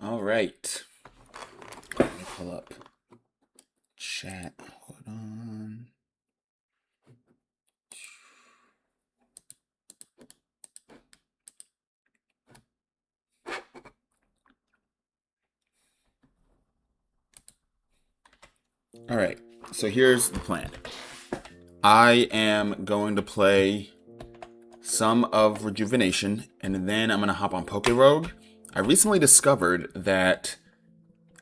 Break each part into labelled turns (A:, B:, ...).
A: All right. Let me pull up chat. Hold on. All right. So here's the plan. I am going to play some of Rejuvenation, and then I'm going to hop on Pokerogue. I recently discovered that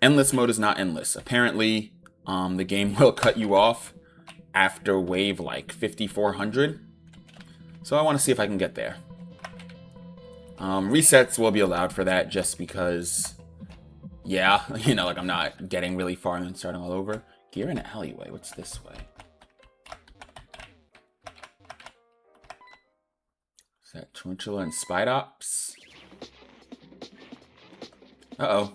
A: endless mode is not endless. Apparently, the game will cut you off after wave like 5400. So I want to see if I can get there. Resets will be allowed for that just because, yeah, like I'm not getting really far and then starting all over. Gear in an alleyway. What's this way? Is that Tarantula and Spidops? Uh-oh.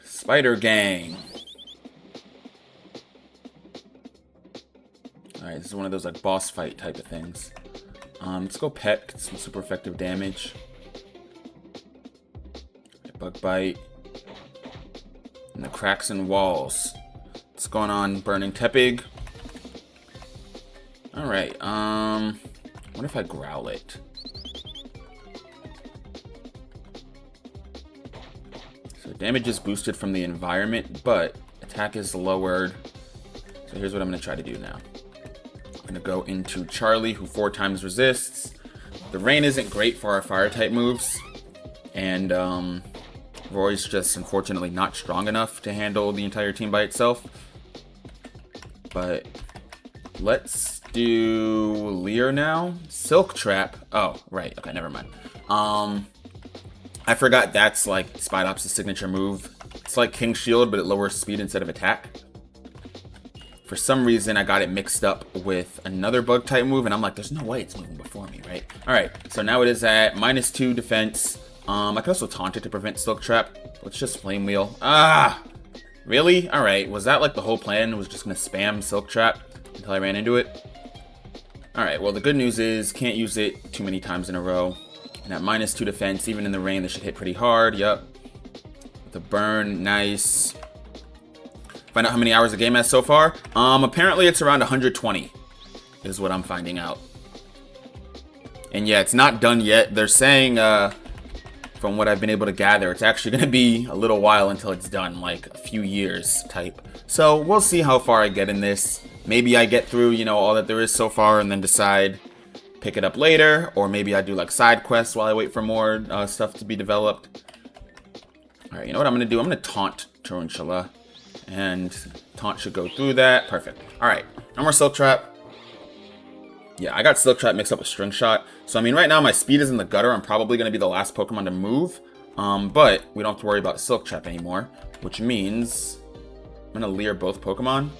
A: Spider Gang. Alright, this is one of those like boss fight type of things. Let's go Pet, get some super effective damage. Bug Bite. And the cracks in walls. What's going on, Burning Tepig? Alright, what if I growl it? So damage is boosted from the environment, but attack is lowered. So here's what I'm going to try to do now. I'm going to go into Charlie, who 4 times resists. The rain isn't great for our fire type moves. And Roy's just unfortunately not strong enough to handle the entire team by itself. But let's do Leer now. Silk Trap. Oh, right. Okay, never mind. I forgot that's like Spidops' signature move. It's like King Shield, but it lowers speed instead of attack. For some reason, I got it mixed up with another bug type move, and I'm like, there's no way it's moving before me, right? Alright, so now it is at -2 defense. I can also taunt it to prevent Silk Trap. Let's just Flame Wheel. Ah! Really? Alright, was that like the whole plan? It was just gonna spam Silk Trap until I ran into it? Alright, well the good news is, can't use it too many times in a row. And at -2 defense, even in the rain, this should hit pretty hard. Yep. The burn, nice. Find out how many hours the game has so far. Apparently it's around 120 is what I'm finding out. And yeah, it's not done yet. They're saying, from what I've been able to gather, it's actually going to be a little while until it's done, like a few years type. So we'll see how far I get in this. Maybe I get through, all that there is so far and then decide pick it up later, or maybe I do like side quests while I wait for more stuff to be developed. All right, you know what I'm going to do? I'm going to taunt Tarantula. And taunt should go through that. Perfect. Alright, no more Silk Trap. Yeah, I got Silk Trap mixed up with String Shot. So, I mean, right now my speed is in the gutter. I'm probably going to be the last Pokemon to move. But we don't have to worry about Silk Trap anymore. Which means I'm going to Leer both Pokemon.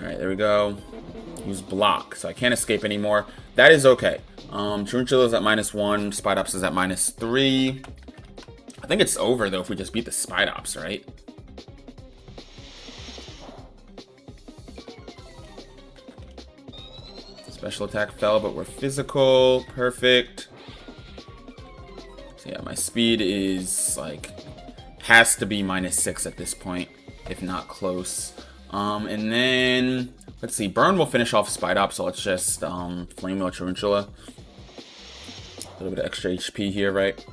A: Alright, there we go. Use Block, so I can't escape anymore. That is okay. Tarantula is at -1, Spidops is at -3. I think it's over, though, if we just beat the Spidops, right? Special attack fell, but we're physical. Perfect. So yeah, my speed is, like, has to be -6 at this point, if not close. And then, let's see, Burn will finish off Spidops, so let's just Flame Wheel Tarantula. A little bit of extra HP here, right?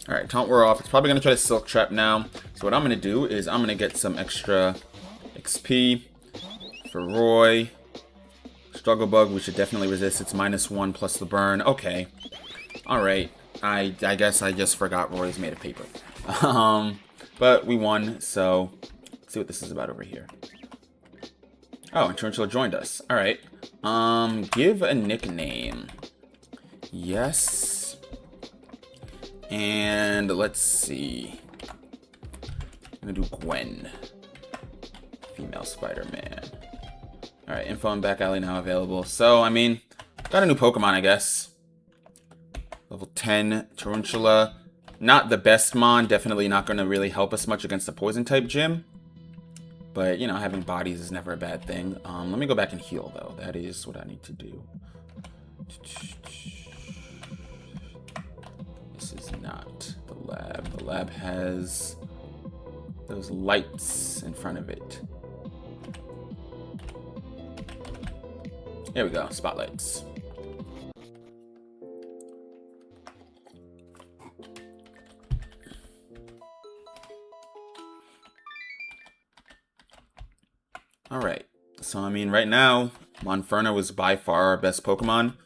A: Alright, Taunt we're off. It's probably going to try to Silk Trap now. So what I'm going to do is I'm going to get some extra XP for Roy. Struggle Bug, we should definitely resist. It's -1 plus the burn. Okay. Alright. I guess I just forgot Roy's made of paper. But we won, so let's see what this is about over here. Oh, and Tarantula joined us. Alright. Give a nickname. Yes. And let's see. I'm gonna do Gwen. Female Spider-Man. Alright, info and back alley now available. So, I mean, got a new Pokemon, I guess. Level 10, Tarantula. Not the best mon. Definitely not going to really help us much against the poison-type gym. But, you know, having bodies is never a bad thing. Let me go back and heal, though. That is what I need to do. This is not the lab. The lab has those lights in front of it. There we go. Spotlights. Alright, so I mean, right now, Monferno is by far our best Pokemon,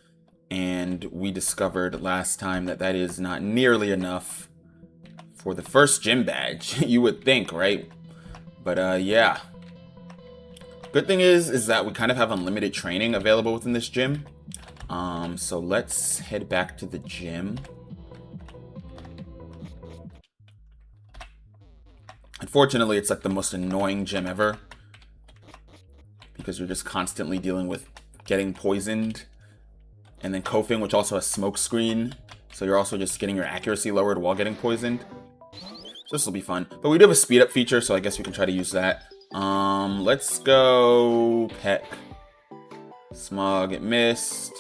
A: and we discovered last time that that is not nearly enough for the first gym badge, you would think, right? But yeah. Good thing is that we kind of have unlimited training available within this gym. So let's head back to the gym. Unfortunately, it's like the most annoying gym ever, because you're just constantly dealing with getting poisoned. And then Koffing, which also has smoke screen. So you're also just getting your accuracy lowered while getting poisoned. So this will be fun. But we do have a speed up feature, so I guess we can try to use that. Let's go Peck. Smog, it missed.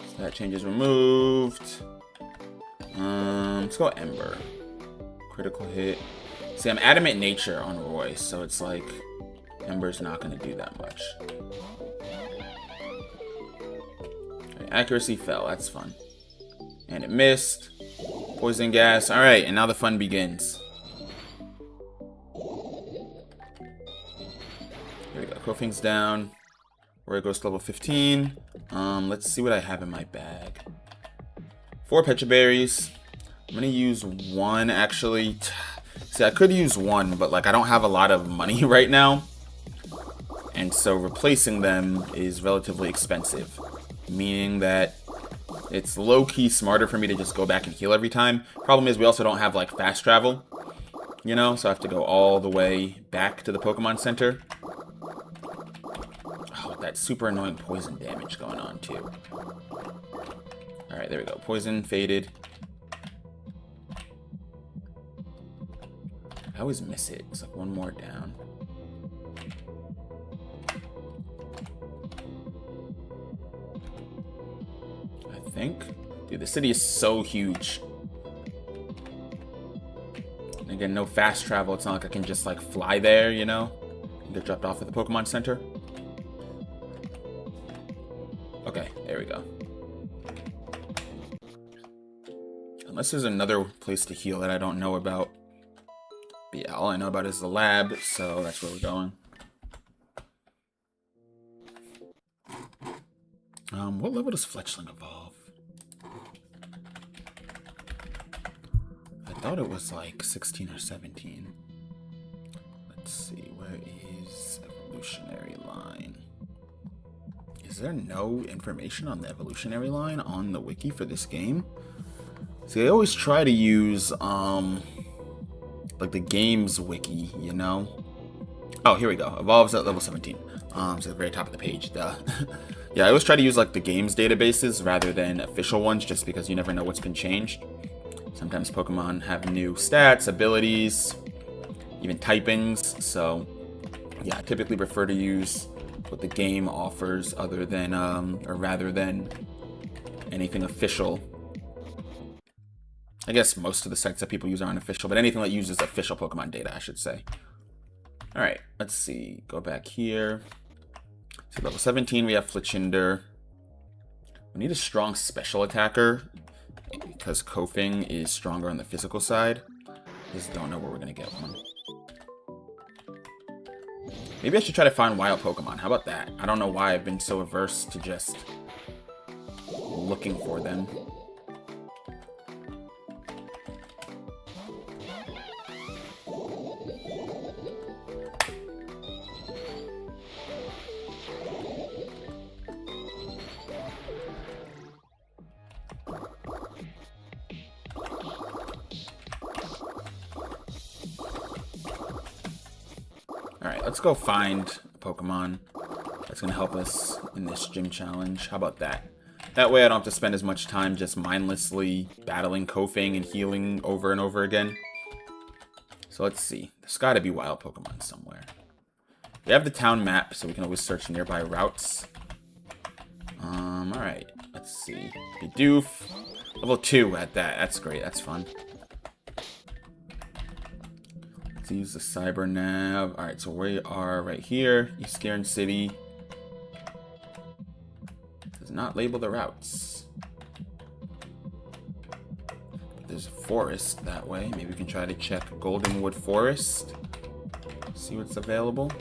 A: So that change is removed. Let's go Ember. Critical hit. See, I'm Adamant Nature on Roy, so it's like Ember's not going to do that much. Okay, accuracy fell. That's fun. And it missed. Poison gas. Alright, and now the fun begins. There we go. Koffing's down. Roy goes to level 15. Let's see what I have in my bag. 4 Pecha Berries. I'm going to use 1, actually. See, I could use 1, but like I don't have a lot of money right now. And so replacing them is relatively expensive. Meaning that it's low-key smarter for me to just go back and heal every time. Problem is we also don't have like fast travel. You know, so I have to go all the way back to the Pokemon Center. Oh, that super annoying poison damage going on too. Alright, there we go. Poison faded. I always miss it. It's like one more down. I think. Dude, the city is so huge. And again, no fast travel. It's not like I can just like fly there, you know? And get dropped off at the Pokemon Center. Okay, there we go. Unless there's another place to heal that I don't know about. But yeah, all I know about is the lab, so that's where we're going. What level does Fletchling evolve? I thought it was like 16 or 17. Let's see, where is evolutionary line? Is there no information on the evolutionary line on the wiki for this game? See, I always try to use, like the games wiki, you know? Oh, here we go. Evolves at level 17. So at the very top of the page, duh. Yeah, I always try to use like the games databases rather than official ones, just because you never know what's been changed. Sometimes Pokemon have new stats, abilities, even typings. So yeah, I typically prefer to use what the game offers other than, or rather than anything official. I guess most of the sites that people use aren't official, but anything that uses official Pokemon data, I should say. Alright, let's see. Go back here. So level 17, we have Fletchinder. We need a strong special attacker, because Koffing is stronger on the physical side. Just don't know where we're going to get one. Maybe I should try to find wild Pokemon. How about that? I don't know why I've been so averse to just looking for them. Alright, let's go find Pokemon. That's going to help us in this gym challenge. How about that? That way I don't have to spend as much time just mindlessly battling Koffing and healing over and over again. So let's see. There's got to be wild Pokemon somewhere. We have the town map, so we can always search nearby routes. Alright. Let's see. Bidoof. Level 2 at that. That's great. That's fun. Let's use the Cyber Nav. Alright, so we are right here. East Garen City. Does not label the routes. But there's a forest that way. Maybe we can try to check Goldenwood Forest. See what's available.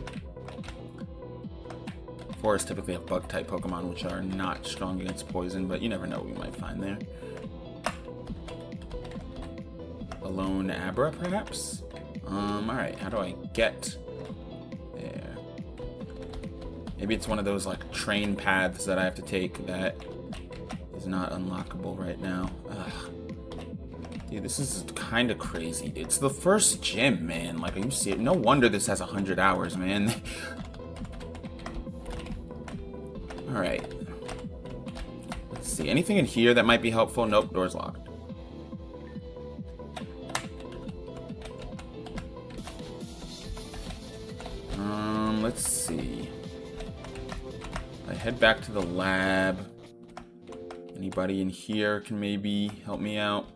A: Forests typically have bug-type Pokemon, which are not strong against poison, but you never know what we might find there. A lone Abra, perhaps? Alright, how do I get there? Maybe it's one of those, like, train paths that I have to take that is not unlockable right now. Ugh. Dude, this is kind of crazy. It's the first gym, man. Like, are you serious? No wonder this has 100 hours, man. Alright. Let's see. Anything in here that might be helpful? Nope, door's locked. Let's see. I head back to the lab. Anybody in here can maybe help me out?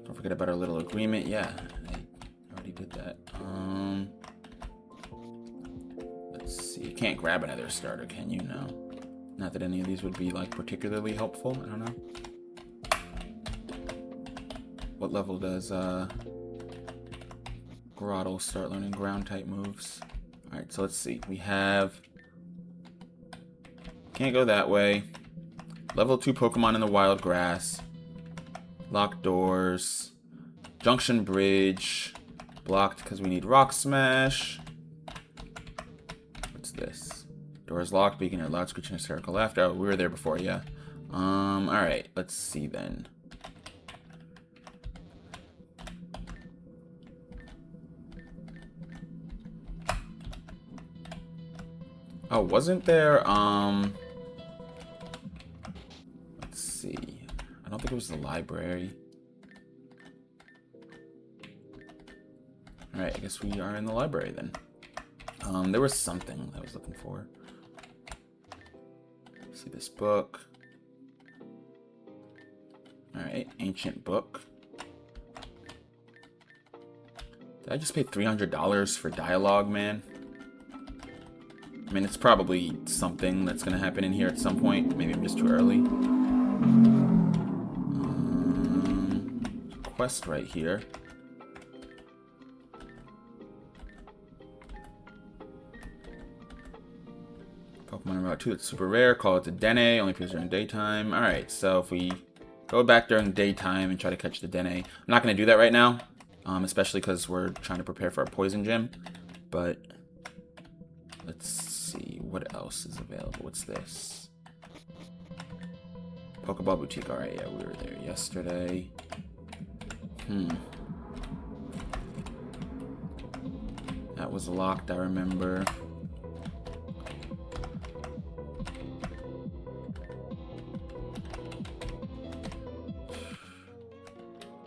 A: Don't forget about our little agreement. Yeah, I already did that. Let's see. You can't grab another starter, can you? No. Not that any of these would be, like, particularly helpful. I don't know. What level does Grottle start learning ground-type moves? Alright, so let's see. We have... Can't go that way. Level 2 Pokemon in the wild grass. Locked doors. Junction Bridge. Blocked because we need Rock Smash. What's this? Doors locked, but you can hear loud screeching and hysterical laughter. Oh, we were there before, yeah. Alright, let's see then. Oh, wasn't there, let's see. I don't think it was the library. Alright, I guess we are in the library then. There was something I was looking for. See this book. Alright, ancient book. Did I just pay $300 for dialogue, man? I mean, it's probably something that's going to happen in here at some point. Maybe I'm just too early. Quest right here. Pokemon Route 2, it's super rare. Call it the Dene, only appears during daytime. Alright, so if we go back during daytime and try to catch the Dene. I'm not going to do that right now, especially because we're trying to prepare for our poison gym. But let's see, what else is available? What's this? Pokeball Boutique. Alright, yeah, we were there yesterday. That was locked, I remember.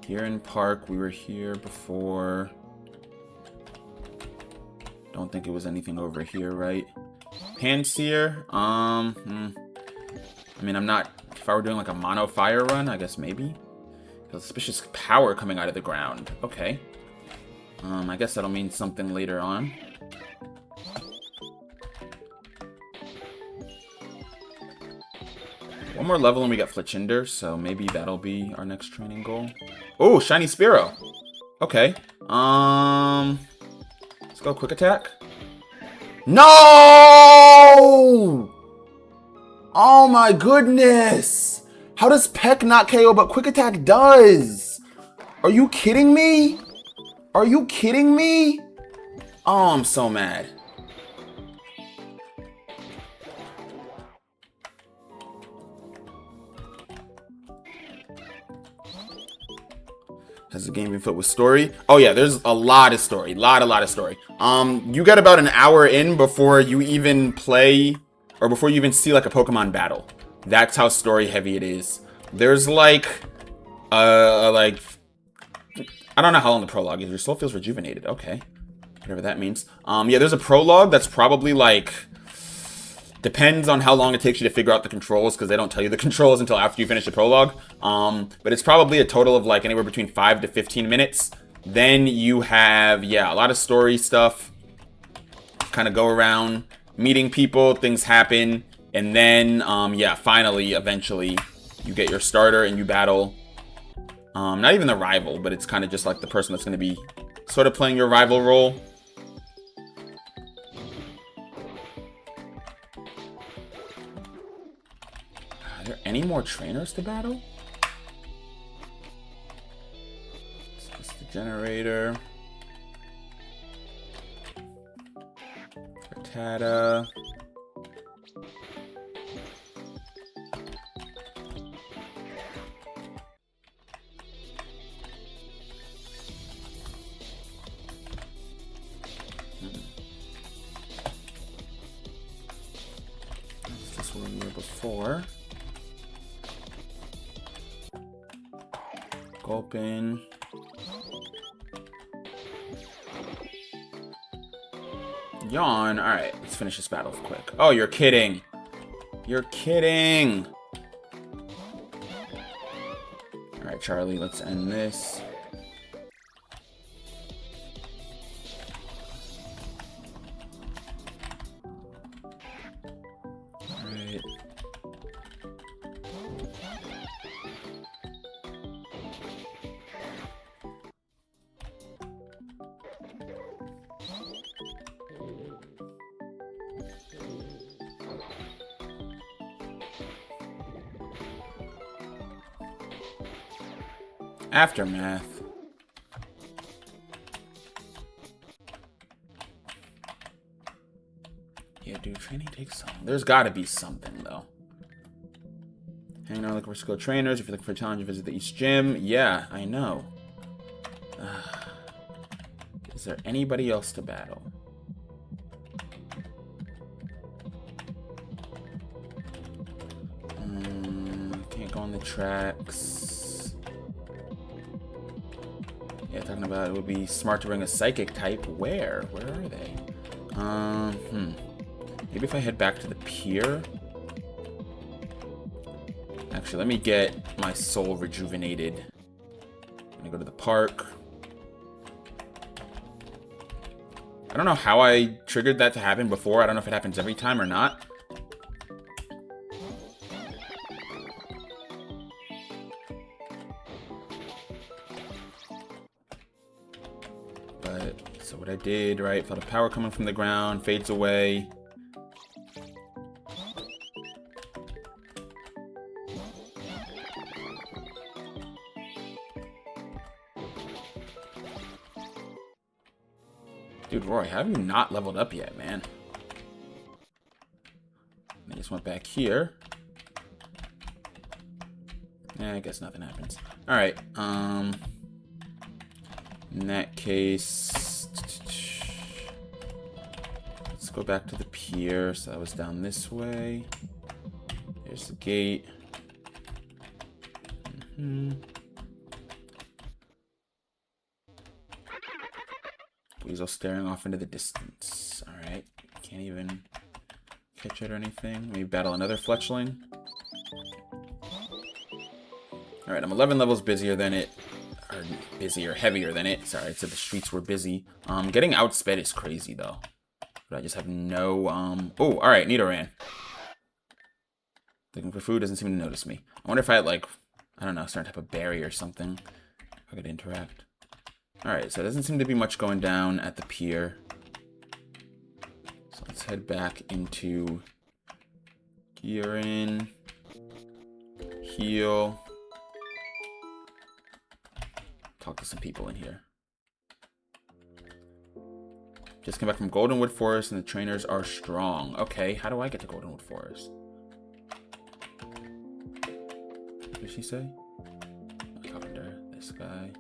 A: Here in Park, we were here before. Don't think it was anything over here, right? Panseer? I mean, I'm not... If I were doing like a mono fire run, I guess maybe. Suspicious power coming out of the ground. Okay. I guess that'll mean something later on. One more level and we got Fletchinder, so maybe that'll be our next training goal. Oh, Shiny Spearow. Okay. Let's go Quick Attack. No! Oh my goodness! How does Peck not KO but Quick Attack does? Are you kidding me? Are you kidding me? Oh, I'm so mad. Has the game been filled with story? Oh yeah, there's a lot of story. Lot of story. You get about an hour in before you even play, or before you even see like a Pokemon battle. That's how story heavy it is. There's like, I don't know how long the prologue is. Your soul feels rejuvenated. Okay. Whatever that means. Yeah, there's a prologue that's probably like, depends on how long it takes you to figure out the controls, because they don't tell you the controls until after you finish the prologue. But it's probably a total of like anywhere between 5 to 15 minutes. Then you have, yeah, a lot of story stuff. Kind of go around, meeting people, things happen. And then, yeah, finally, eventually, you get your starter and you battle. Not even the rival, but it's kind of just like the person that's going to be sort of playing your rival role. Are there any more trainers to battle? It's just the generator. Rattata. That's this one here before. Gulpin. Yawn. Alright, let's finish this battle quick. Oh, you're kidding. You're kidding. Alright, Charlie, let's end this. Alright. Aftermath. Yeah, dude, training takes so long. There's gotta be something, though. Hang on, looking for skill trainers. If you're looking for a challenge, visit the East Gym. Yeah, I know. Is there anybody else to battle? Can't go on the tracks. Yeah, talking about it would be smart to bring a psychic type. Where? Where are they? Maybe if I head back to the pier. Actually, let me get my soul rejuvenated. I'm gonna go to the park. I don't know how I triggered that to happen before. I don't know if it happens every time or not. But, so what I did, right, felt a power coming from the ground, fades away. Dude, Roy, have you not leveled up yet, man? I just went back here. Yeah, I guess nothing happens. Alright, in that case, let's go back to the pier. So that was down this way. There's the gate. Weasel staring off into the distance. Alright, can't even catch it or anything. Maybe battle another fletchling. Alright, I'm 11 levels busier than it. Or busier, heavier than it. Sorry, I said the streets were busy. Getting outsped is crazy though. But I just have no oh, alright, Nidoran. Looking for food, doesn't seem to notice me. I wonder if I had like, I don't know, some type of berry or something. If I could interact. Alright, so there doesn't seem to be much going down at the pier. So let's head back into gear in, heal, talk to some people in here. Just came back from Goldenwood Forest and the trainers are strong. Okay, how do I get to Goldenwood Forest? What did she say? I'm talking to her, this guy.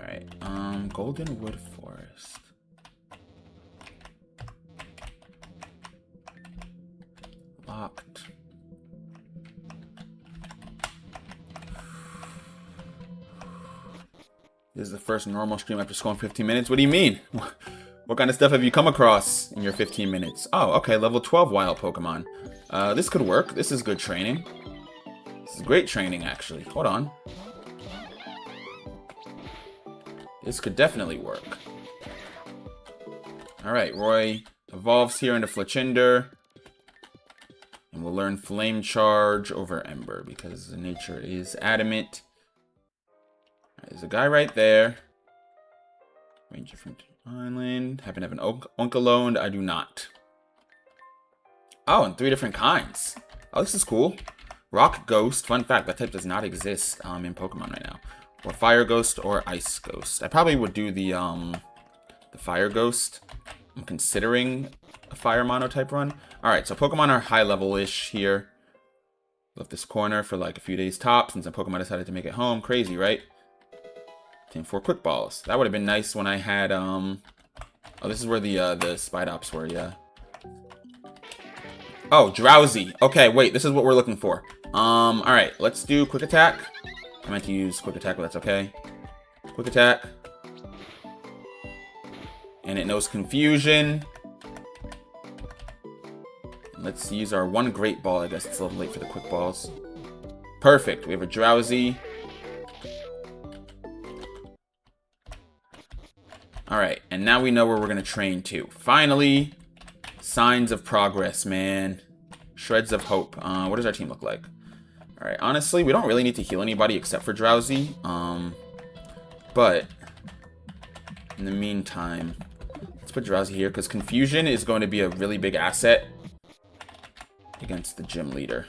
A: Alright, Golden Wood Forest. Locked. This is the first normal stream after scoring 15 minutes? What do you mean? What kind of stuff have you come across in your 15 minutes? Oh, okay, level 12 wild Pokemon. This could work. This is good training. This is great training, actually. Hold on. This could definitely work. Alright, Roy evolves here into Fletchinder. And we'll learn Flame Charge over Ember because nature is adamant. Right, there's a guy right there. Ranger from Island. Happen to have an Unkaloned. I do not. Oh, and 3 different kinds. Oh, this is cool. Rock Ghost. Fun fact, that type does not exist in Pokemon right now. Or Fire Ghost or Ice Ghost. I probably would do the Fire Ghost. I'm considering a Fire Mono type run. Alright, so Pokemon are high level-ish here. Left this corner for like a few days tops since a Pokemon decided to make it home. Crazy, right? Team 4 Quick Balls. That would have been nice when I had, Oh, this is where the Spidops were, yeah. Oh, Drowsy. Okay, wait, this is what we're looking for. Alright, let's do Quick Attack. I meant to use Quick Attack, but that's okay. Quick Attack. And it knows Confusion. Let's use our one Great Ball. I guess it's a little late for the Quick Balls. Perfect. We have a Drowsy. Alright, and now we know where we're going to train to. Finally, signs of progress, man. Shreds of hope. What does our team look like? Alright, honestly, we don't really need to heal anybody except for Drowsy. But, in the meantime, let's put Drowsy here, because Confusion is going to be a really big asset against the gym leader.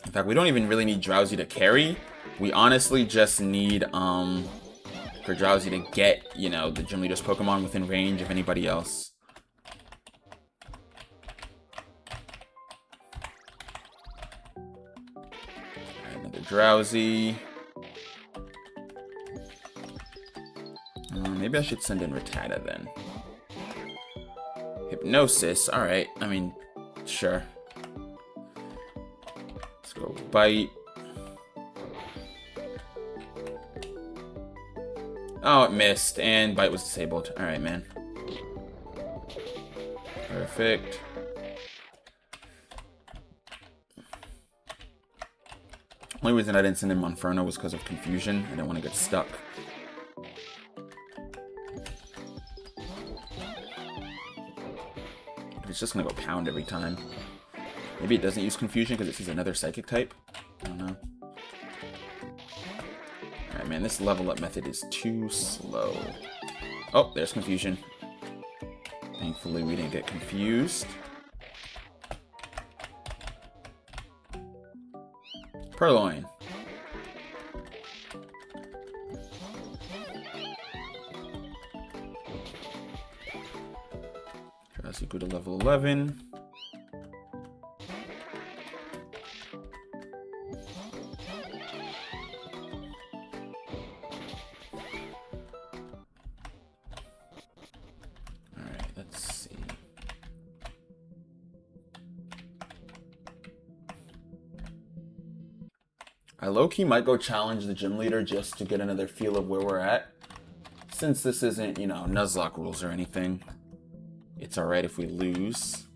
A: In fact, we don't even really need Drowsy to carry. We honestly just need, for Drowsy to get, you know, the gym leader's Pokemon within range of anybody else. Another Drowsy. Maybe I should send in Rattata then. Hypnosis, alright. I mean, sure. Let's go Bite. Oh, it missed, and Bite was disabled. Alright, man. Perfect. Only reason I didn't send in Monferno was because of Confusion. I didn't want to get stuck. It's just gonna go Pound every time. Maybe it doesn't use Confusion because it sees another Psychic type. I don't know. Alright, man, this level up method is too slow. Oh, there's Confusion. Thankfully, we didn't get confused. Purloin. Drowsy go to level 11. Alright, let's see. I low-key might go challenge the gym leader just to get another feel of where we're at. Since this isn't, you know, Nuzlocke rules or anything. It's alright if we lose.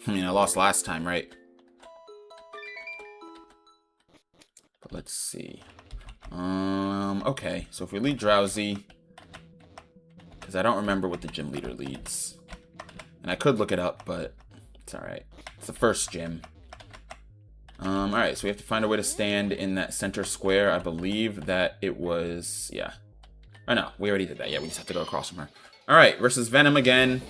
A: I mean, I lost last time, right? But let's see. Okay. So if we lead Drowsy... Because I don't remember what the gym leader leads. And I could look it up, but it's alright. It's the first gym. Alright, so we have to find a way to stand in that center square. I believe that it was... Yeah. Oh, no. We already did that. Yeah, we just have to go across from her. Alright, versus Venom again.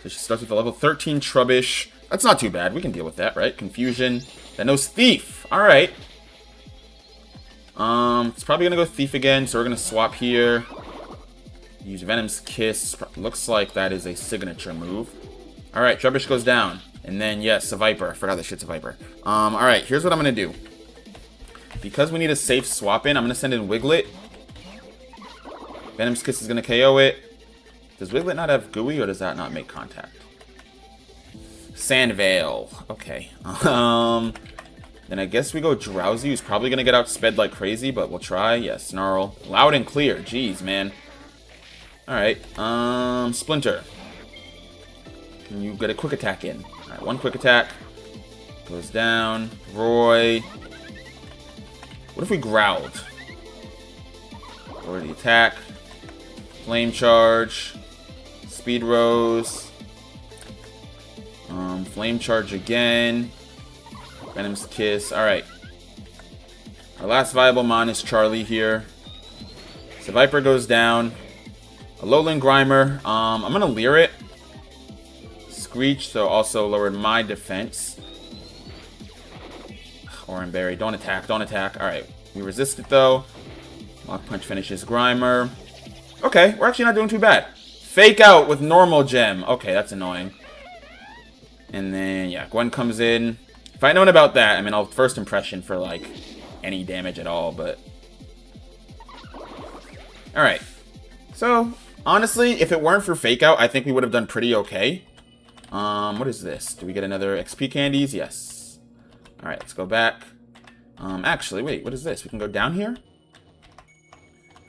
A: So she starts with a level 13 Trubbish. That's not too bad. We can deal with that, right? Confusion. That knows Thief. Alright. It's probably going to go Thief again, so we're going to swap here. Use Venom's Kiss. Looks like that is a signature move. Alright, Trubbish goes down. And then, yes, a Viper. I forgot that shit's a Viper. Alright, here's what I'm going to do. because we need a safe swap in, I'm going to send in Wiglet. Venom's Kiss is going to KO it. Does Wiglet not have Gooey, or does that not make contact? Sand Veil. Okay. Then I guess we go Drowsy, who's probably going to get outsped like crazy, but we'll try. Yeah, Snarl. Loud and clear. Jeez, man. Alright. Splinter. Can you get a quick attack in? Alright, one quick attack. Goes down. Roy. What if we growled? Lower the attack. Flame Charge. Speed Rose. Flame Charge again. Venom's Kiss. Alright. Our last viable mon is Charlie here. So Viper goes down. A Lowland Grimer. I'm going to Leer it. Screech, so also lowered my defense. Oran Berry. Don't attack. Don't attack. Alright. We resist it though. Lock Punch finishes Grimer. Okay. We're actually not doing too bad. Fake out with normal gem. Okay, that's annoying. And then, yeah, Gwen comes in. If I'd known about that, I mean, I'll first impression for, like, any damage at all, but... Alright. So, honestly, if it weren't for Fake Out, I think we would have done pretty okay. What is this? Do we get another XP candies? Yes. Alright, let's go back. Actually, wait, what is this? We can go down here?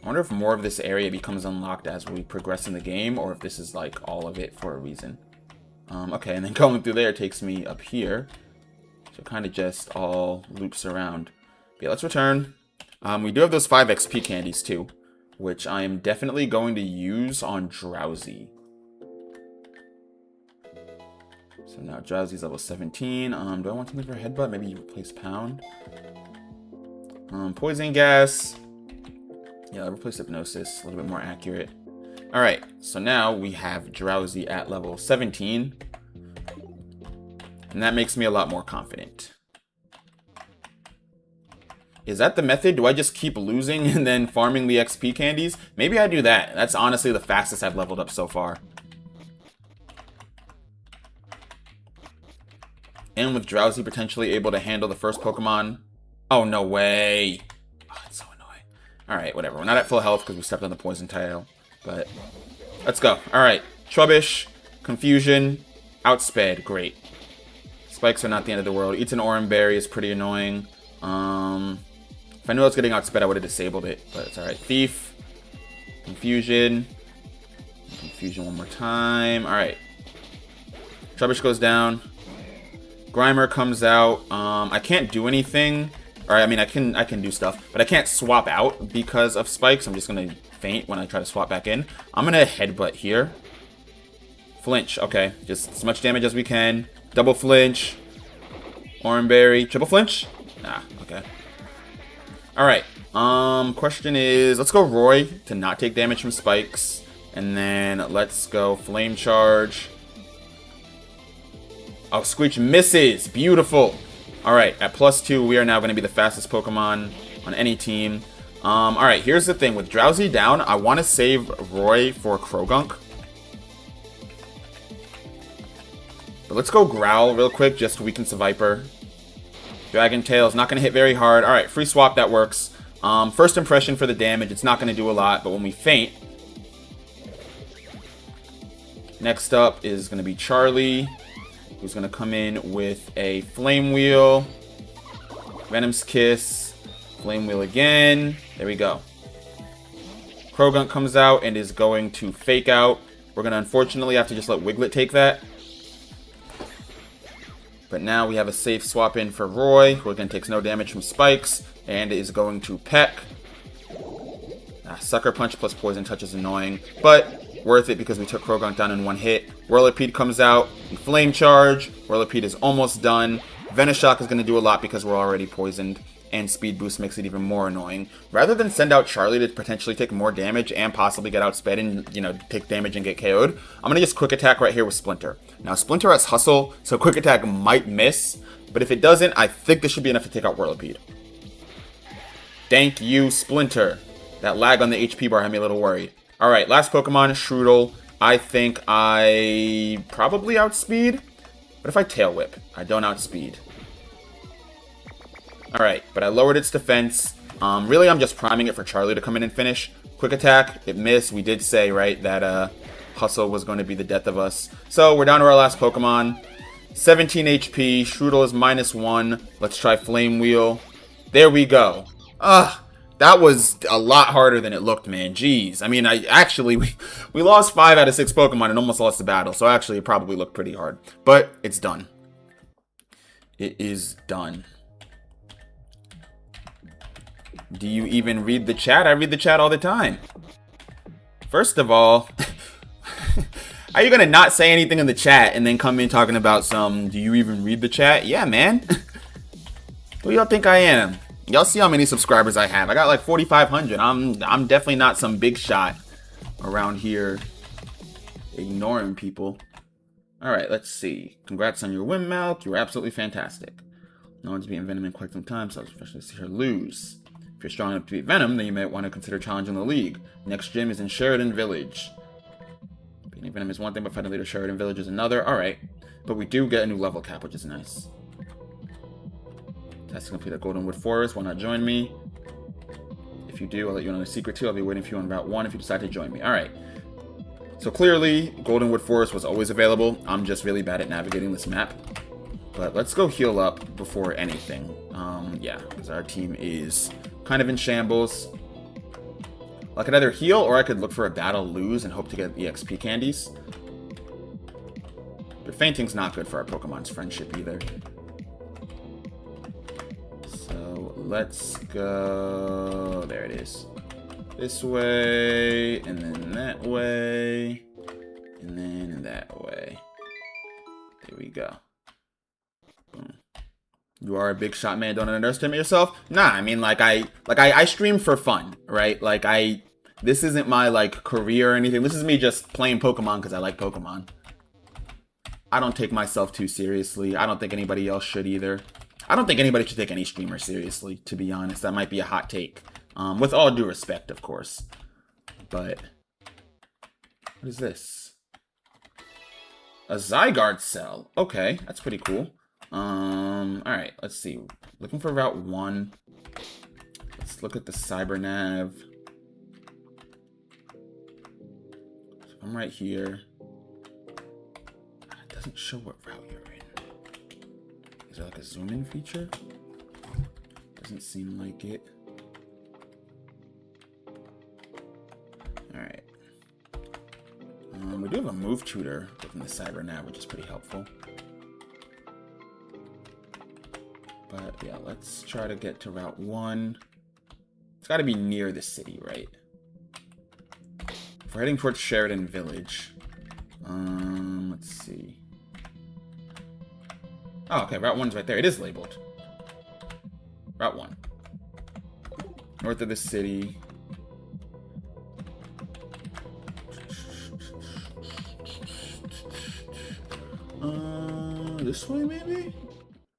A: I wonder if more of this area becomes unlocked as we progress in the game, or if this is, like, all of it for a reason. Okay, and then going through there takes me up here. So kind of just all loops around. But yeah, let's return. We do have those 5 XP candies, too, which I am definitely going to use on Drowsy. So now Drowsy's level 17. Do I want something for Headbutt? Maybe you replace Pound. Poison Gas. Yeah, I'll replace Hypnosis. A little bit more accurate. Alright, so now we have Drowsy at level 17. And that makes me a lot more confident. Is that the method? Do I just keep losing and then farming the XP candies? Maybe I do that. That's honestly the fastest I've leveled up so far. And with Drowsy potentially able to handle the first Pokemon. Oh, no way. Oh, that's so annoying. Alright, whatever. We're not at full health because we stepped on the poison tile. But let's go. Alright. Trubbish. Confusion. Outsped. Great. Spikes are not the end of the world. Eats an Oran Berry is pretty annoying. If I knew I was getting outsped, I would have disabled it. But it's alright. Thief. Confusion. Confusion one more time. Alright. Trubbish goes down. Grimer comes out. I can't do anything. Or, I mean, I can do stuff. But I can't swap out because of spikes. I'm just going to faint when I try to swap back in. I'm going to headbutt here. Flinch. Okay. Just as much damage as we can. Double flinch. Oran Berry. Triple flinch? Nah. Okay. Alright. Question is... Let's go Roy to not take damage from spikes. And then let's go Flame Charge. Oh, Screech misses. Beautiful. Alright, at +2, we are now going to be the fastest Pokemon on any team. Alright, here's the thing. With Drowsy down, I want to save Roy for Krogunk. But let's go Growl real quick, just to weaken the Viper. Dragon Tail is not going to hit very hard. Alright, free swap, that works. First impression for the damage, it's not going to do a lot, but when we faint... Next up is going to be Charlie, who's going to come in with a Flame Wheel, Venom's Kiss, Flame Wheel again. There we go. Krogunk comes out and is going to Fake Out. We're going to unfortunately have to just let Wiglet take that. But now we have a safe swap in for Roy, who again takes no damage from spikes, and is going to Peck. Sucker Punch plus Poison Touch is annoying, but worth it because we took Krogunk down in one hit. Whirlipede comes out, we Flame Charge. Whirlipede is almost done. Venoshock is going to do a lot because we're already poisoned, and Speed Boost makes it even more annoying. Rather than send out Charlie to potentially take more damage and possibly get outsped and, you know, take damage and get KO'd, I'm going to just Quick Attack right here with Splinter. Now, Splinter has Hustle, so Quick Attack might miss, but if it doesn't, I think this should be enough to take out Whirlipede. Thank you, Splinter. That lag on the HP bar had me a little worried. Alright, last Pokemon, Shroodle. I think I probably outspeed. But if I Tail Whip, I don't outspeed. Alright, but I lowered its defense. Really, I'm just priming it for Charlie to come in and finish. Quick attack, it missed. We did say, right, that Hustle was going to be the death of us. So we're down to our last Pokemon. 17 HP, Strudel is -1. Let's try Flame Wheel. There we go. That was a lot harder than it looked, man. Jeez. I mean, we lost 5 out of 6 Pokemon and almost lost the battle. So actually, it probably looked pretty hard. But it's done. It is done. Do you even read the chat? I read the chat all the time. First of all, are you going to not say anything in the chat and then come in talking about some, do you even read the chat? Yeah, man. Who y'all think I am? Y'all see how many subscribers I have. I got like 4,500. I'm definitely not some big shot around here ignoring people. All right, let's see. Congrats on your win, Malk. You were absolutely fantastic. No one's beaten Venom in quite some time, so I was especially to see her lose. If you're strong enough to beat Venom, then you might want to consider challenging the league. Next gym is in Sheridan Village. Beating Venom is one thing, but fighting later Sheridan Village is another. Alright. But we do get a new level cap, which is nice. Task to complete at Goldenwood Forest. Why not join me? If you do, I'll let you know the secret too. I'll be waiting for you on Route 1 if you decide to join me. Alright. So clearly, Goldenwood Forest was always available. I'm just really bad at navigating this map. But let's go heal up before anything. Yeah, because our team is kind of in shambles. I could either heal or I could look for a battle, lose, and hope to get EXP candies. But fainting's not good for our Pokemon's friendship either. So let's go... There it is. This way, and then that way, and then that way. There we go. Boom. You are a big shot, man. Don't underestimate yourself. Nah, I mean, I stream for fun, right? This isn't my, career or anything. This is me just playing Pokemon because I like Pokemon. I don't take myself too seriously. I don't think anybody else should either. I don't think anybody should take any streamer seriously, to be honest. That might be a hot take. With all due respect, of course. But, what is this? A Zygarde cell. Okay, that's pretty cool. Alright, let's see. Looking for Route 1. Let's look at the Cybernav. So I'm right here. It doesn't show what route you're in. Is there like a zoom in feature? Doesn't seem like it. Alright. We do have a move tutor within the Cybernav, which is pretty helpful. But yeah, let's try to get to Route 1. It's got to be near the city, right? If we're heading towards Sheridan Village. Let's see. Oh, okay, Route 1's right there. It is labeled. Route 1. North of the city. This way, maybe?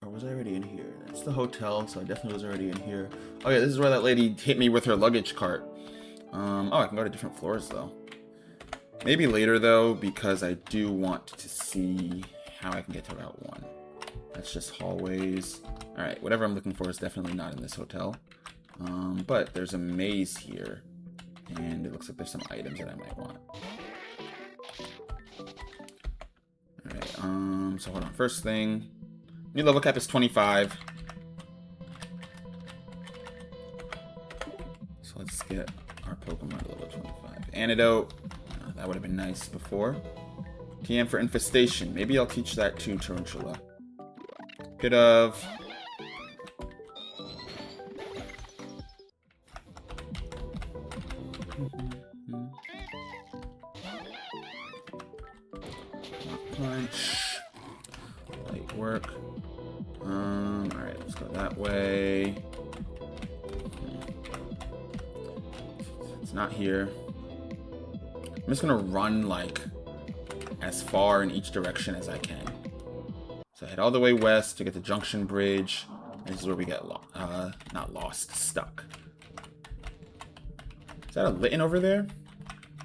A: Or was I already in here? That's the hotel, so I definitely was already in here. Oh yeah, this is where that lady hit me with her luggage cart. Oh, I can go to different floors, though. Maybe later, though, because I do want to see how I can get to Route 1. That's just hallways. Alright, whatever I'm looking for is definitely not in this hotel. But there's a maze here. And it looks like there's some items that I might want. Alright, so hold on. First thing... New level cap is 25. So let's get our Pokemon to level 25. Antidote. That would have been nice before. TM for Infestation. Maybe I'll teach that to Tarantula. Could have. Punch. Light work. Alright, let's go that way. It's not here. I'm just gonna run as far in each direction as I can. So I head all the way west to get to Junction Bridge. This is where we get not lost, stuck. Is that a Litten over there?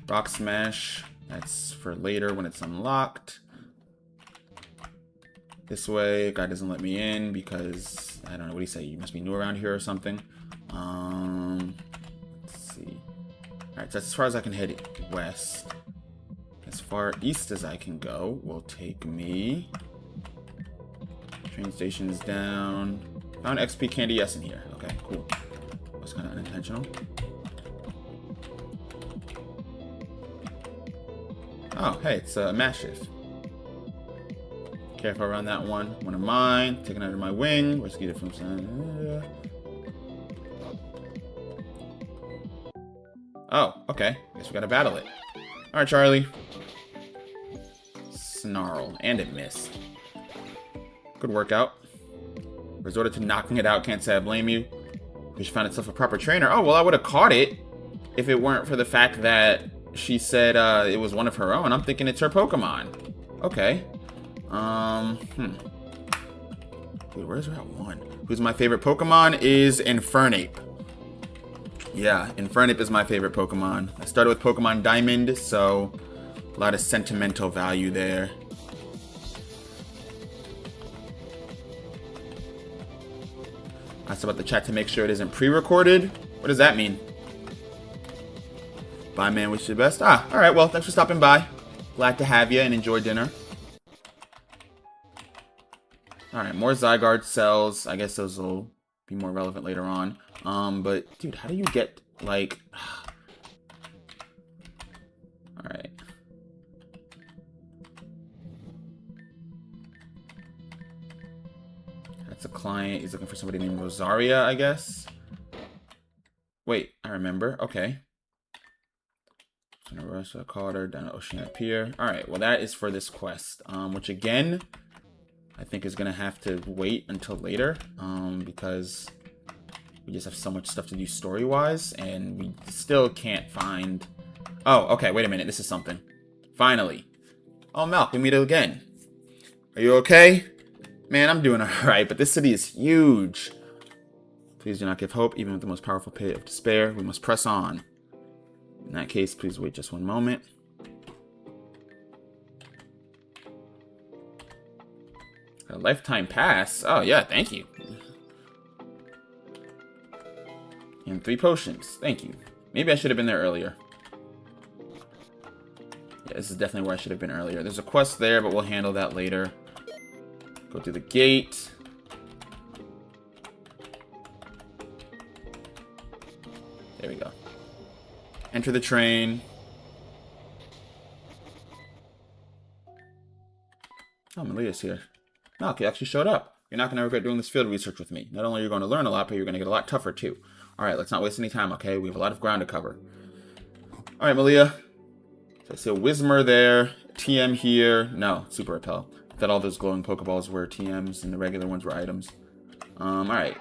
A: Rock Smash. That's for later when it's unlocked. This way, guy doesn't let me in because I I don't know, what do you say? You must be new around here or something. Let's see. Alright, so that's as far as I can head west. As far east as I can go will take me. Train station's down. Found XP Candy S in here. Okay, cool. That was kind of unintentional. Oh, hey, it's a mass shift. Careful around that one. One of mine. Taken under my wing. Rescued it from some. Oh, okay. Guess we gotta battle it. Alright, Charlie. Snarl. And it missed. Good workout. Resorted to knocking it out. Can't say I blame you. Wish you found itself a proper trainer. Oh, well, I would have caught it if it weren't for the fact that she said it was one of her own. I'm thinking it's her Pokemon. Okay. Dude, where's Route 1? Who's my favorite Pokemon is Infernape. Yeah, Infernape is my favorite Pokemon. I started with Pokemon Diamond, so a lot of sentimental value there. I asked about the chat to make sure it isn't pre-recorded. What does that mean? Bye, man. Wish you the best. Ah, all right. Well, thanks for stopping by. Glad to have you and enjoy dinner. All right, more Zygarde cells. I guess those will be more relevant later on. But dude, how do you get like? All right. That's a client. He's looking for somebody named Rosaria, I guess. Wait, I remember. Okay. Russia, Carter, down at Oceanic Pier. Alright, well that is for this quest. Which again, I think is gonna have to wait until later. Because we just have so much stuff to do story-wise, and we still can't find... Oh, okay, wait a minute, this is something. Finally. Oh, Malk, we meet again. Are you okay? Man, I'm doing alright, but this city is huge. Please do not give hope, even with the most powerful pit of despair. We must press on. In that case, please wait just one moment. A lifetime pass? Oh, yeah, thank you. And 3 potions. Thank you. Maybe I should have been there earlier. Yeah, this is definitely where I should have been earlier. There's a quest there, but we'll handle that later. Go through the gate. There we go. Enter the train. Oh, Malia's here. No, he actually showed up. You're not going to regret doing this field research with me. Not only are you going to learn a lot, but you're going to get a lot tougher, too. Alright, let's not waste any time, okay? We have a lot of ground to cover. Alright, Malia. So I see a Whismur there. TM here. No, Super Repel. I thought all those glowing Pokeballs were TMs and the regular ones were items. Alright.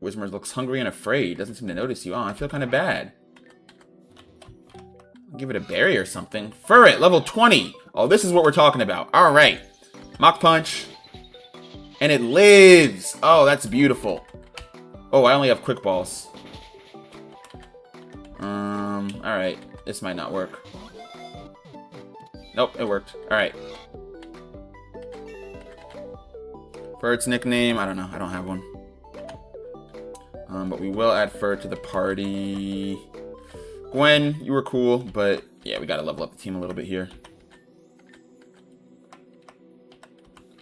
A: Whismur looks hungry and afraid. Doesn't seem to notice you. Oh, I feel kind of bad. Give it a berry or something. Furret, level 20. Oh, this is what we're talking about. All right. Mach Punch. And it lives. Oh, that's beautiful. Oh, I only have Quick Balls. All right. This might not work. Nope, it worked. All right. Furret's nickname. I don't know. I don't have one. But we will add Furret to the party. Gwen, you were cool, but yeah, we gotta level up the team a little bit here.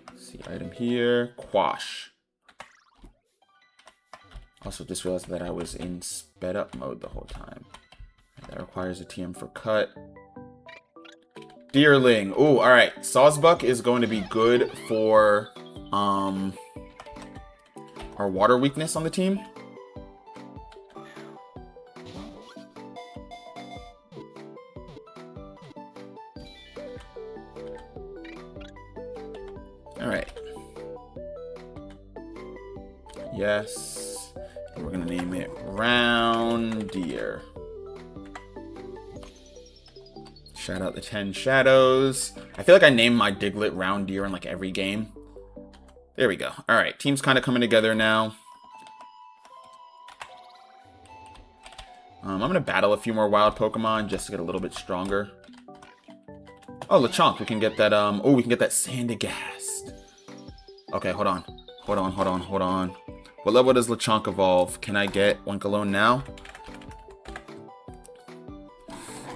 A: Let's see, item here, Quash. Also, just realized that I was in sped up mode the whole time. That requires a TM for cut. Deerling. Ooh, all right. Sawsbuck is going to be good for our water weakness on the team. Alright. Yes. And we're going to name it Round Deer. Shout out the 10 Shadows. I feel like I named my Diglett Round Deer in like every game. There we go. Alright, team's kind of coming together now. I'm going to battle a few more wild Pokemon just to get a little bit stronger. Oh, Lechonk, we can get that, we can get that Sandygast. Okay, hold on. Hold on. What level does Lechonk evolve? Can I get Winkalone now?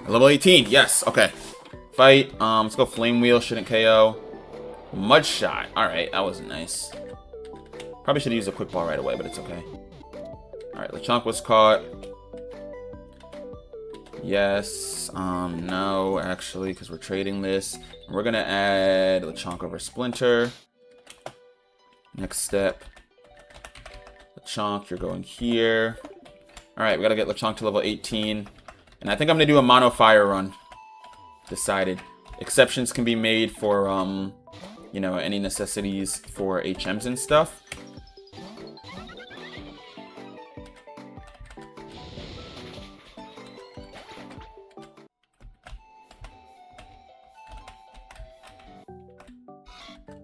A: Level 18. Yes. Okay. Fight. Let's go Flame Wheel. Shouldn't KO. Mud Shot. Alright, that wasn't nice. Probably should have used a Quick Ball right away, but it's okay. Alright, Lechonk was caught. Yes. No, actually, because we're trading this. We're going to add Lechonk over Splinter. Next step. Lechonk, you're going here. Alright, we got to get Lechonk to level 18. And I think I'm going to do a Mono Fire run. Decided. Exceptions can be made for, you know, any necessities for HMs and stuff.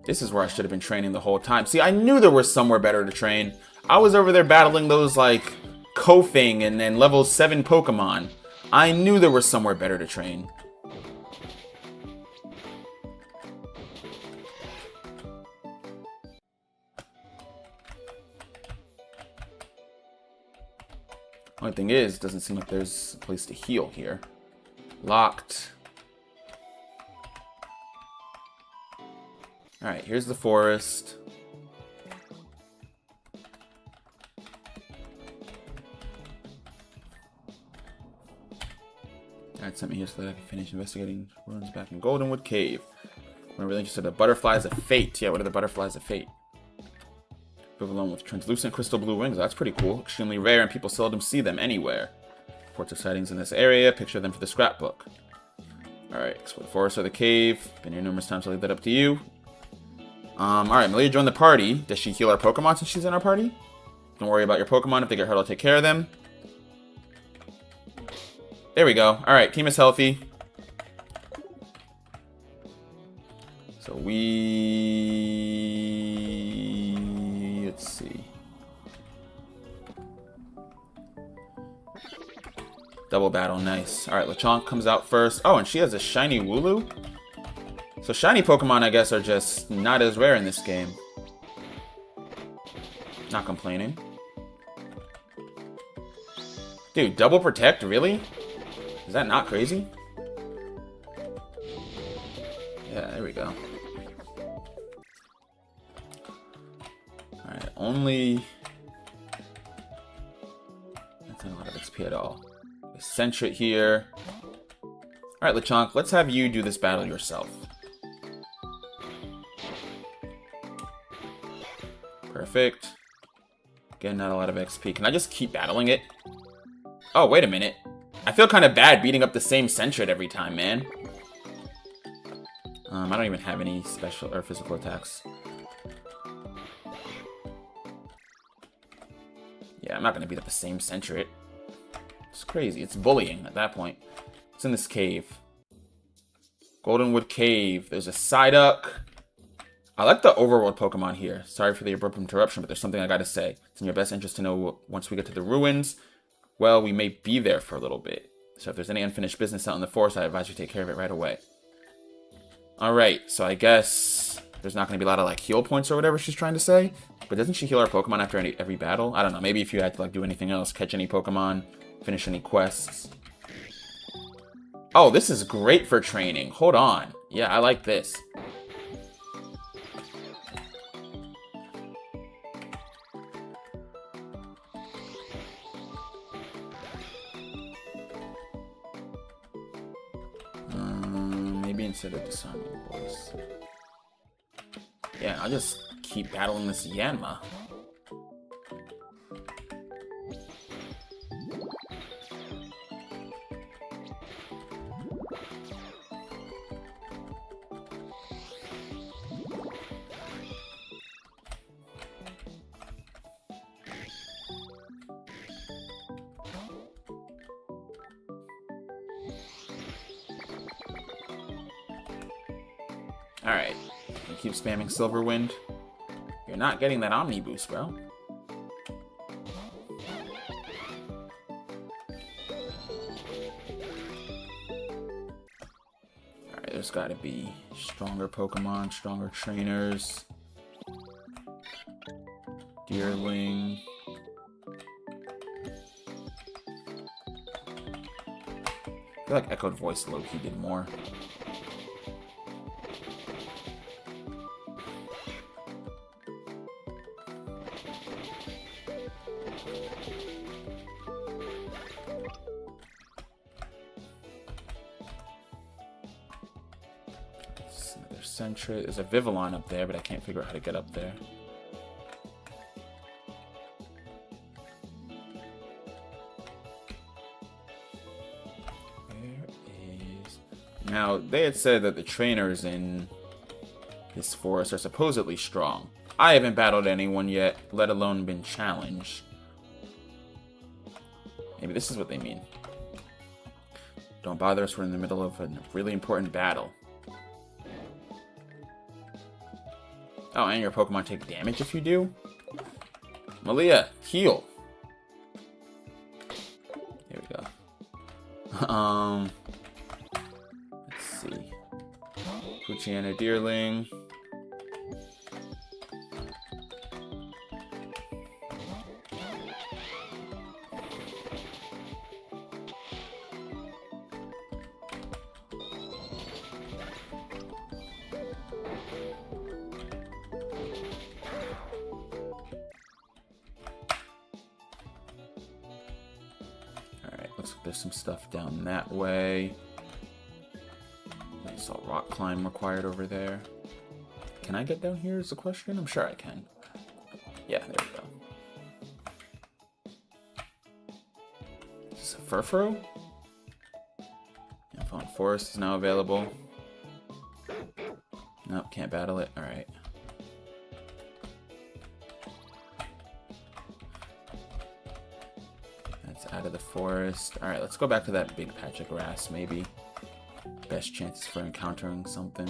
A: This is where I should have been training the whole time. See, I knew there was somewhere better to train. I was over there battling those, like, Koffing and then level 7 Pokemon. I knew there was somewhere better to train. Only thing is, it doesn't seem like there's a place to heal here. Locked. Alright, here's the forest. Alright, sent me here so that I can finish investigating ruins back in Goldenwood Cave. I'm really interested in the Butterflies of Fate. Yeah, what are the Butterflies of Fate? Equivalent with translucent crystal blue wings. That's pretty cool. Extremely rare and people seldom see them anywhere. Reports of sightings in this area. Picture them for the scrapbook. Alright, explore the forest or the cave. Been here numerous times, I'll leave that up to you. Alright, Malia joined the party. Does she heal our Pokemon since she's in our party? Don't worry about your Pokemon. If they get hurt, I'll take care of them. There we go. Alright, team is healthy. So let's see. Double battle, nice. Alright, Lechonk comes out first. Oh, and she has a shiny Wooloo? So shiny Pokemon, I guess, are just not as rare in this game. Not complaining. Dude, double protect? Really? Is that not crazy? Yeah, there we go. Alright, only... That's not a lot of XP at all. Sentret here. Alright, Lechonk, let's have you do this battle yourself. Perfect. Again, not a lot of XP. Can I just keep battling it? Oh, wait a minute. I feel kind of bad beating up the same Sentret every time, man. I don't even have any special or physical attacks. Yeah, I'm not going to beat up the same Sentret. It's crazy. It's bullying at that point. It's in this cave. Goldenwood Cave. There's a Psyduck. I like the overworld Pokemon here. Sorry for the abrupt interruption, but there's something I gotta say. It's in your best interest to know once we get to the ruins, well, we may be there for a little bit. So if there's any unfinished business out in the forest, I advise you take care of it right away. Alright, so I guess there's not going to be a lot of, like, heal points or whatever she's trying to say. But doesn't she heal our Pokemon after every battle? I don't know. Maybe if you had to, like, do anything else. Catch any Pokemon. Finish any quests. Oh, this is great for training. Hold on. Yeah, I like this. Instead of disarming voice. Yeah, I'll just keep battling this Yanma. Alright, you keep spamming Silver Wind. You're not getting that Omni boost, bro. Alright, there's gotta be stronger Pokemon, stronger trainers. Deerling. I feel like Echoed Voice low-key did more. There's Sentry. There's a Vivillon up there, but I can't figure out how to get up there. Now, they had said that the trainers in this forest are supposedly strong. I haven't battled anyone yet, let alone been challenged. Maybe this is what they mean. Don't bother us, we're in the middle of a really important battle. Oh, and your Pokemon take damage if you do? Malia, heal! Here we go. Let's see. Poochyena Deerling. Looks like there's some stuff down that way. I saw rock climb required over there. Can I get down here is the question? I'm sure I can. Yeah, there we go. Is this a Furfrou? Fawn Forest is now available. Nope, can't battle it. Alright. Out of the forest. Alright, let's go back to that big patch of grass, maybe. Best chances for encountering something.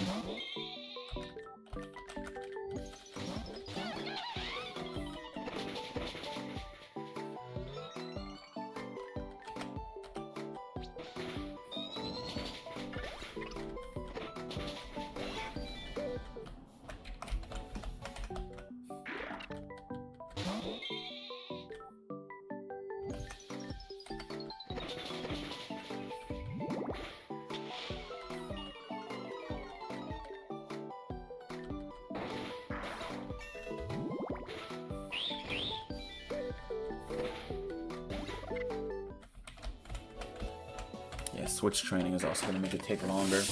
A: Yeah, switch training is also going to make it take longer.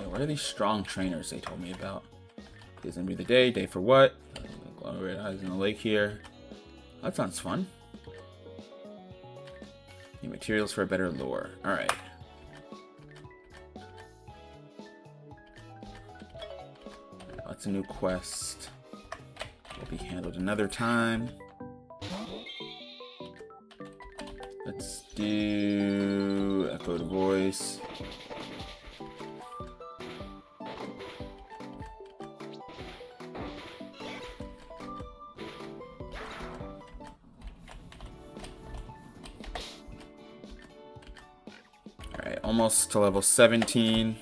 A: What are these strong trainers they told me about? It's gonna be the day for what? Glowing red eyes in the lake here. That sounds fun. Need materials for a better lure. Alright. That's a new quest. Will be handled another time. Let's do Echoed Voice. Alright, almost to level 17.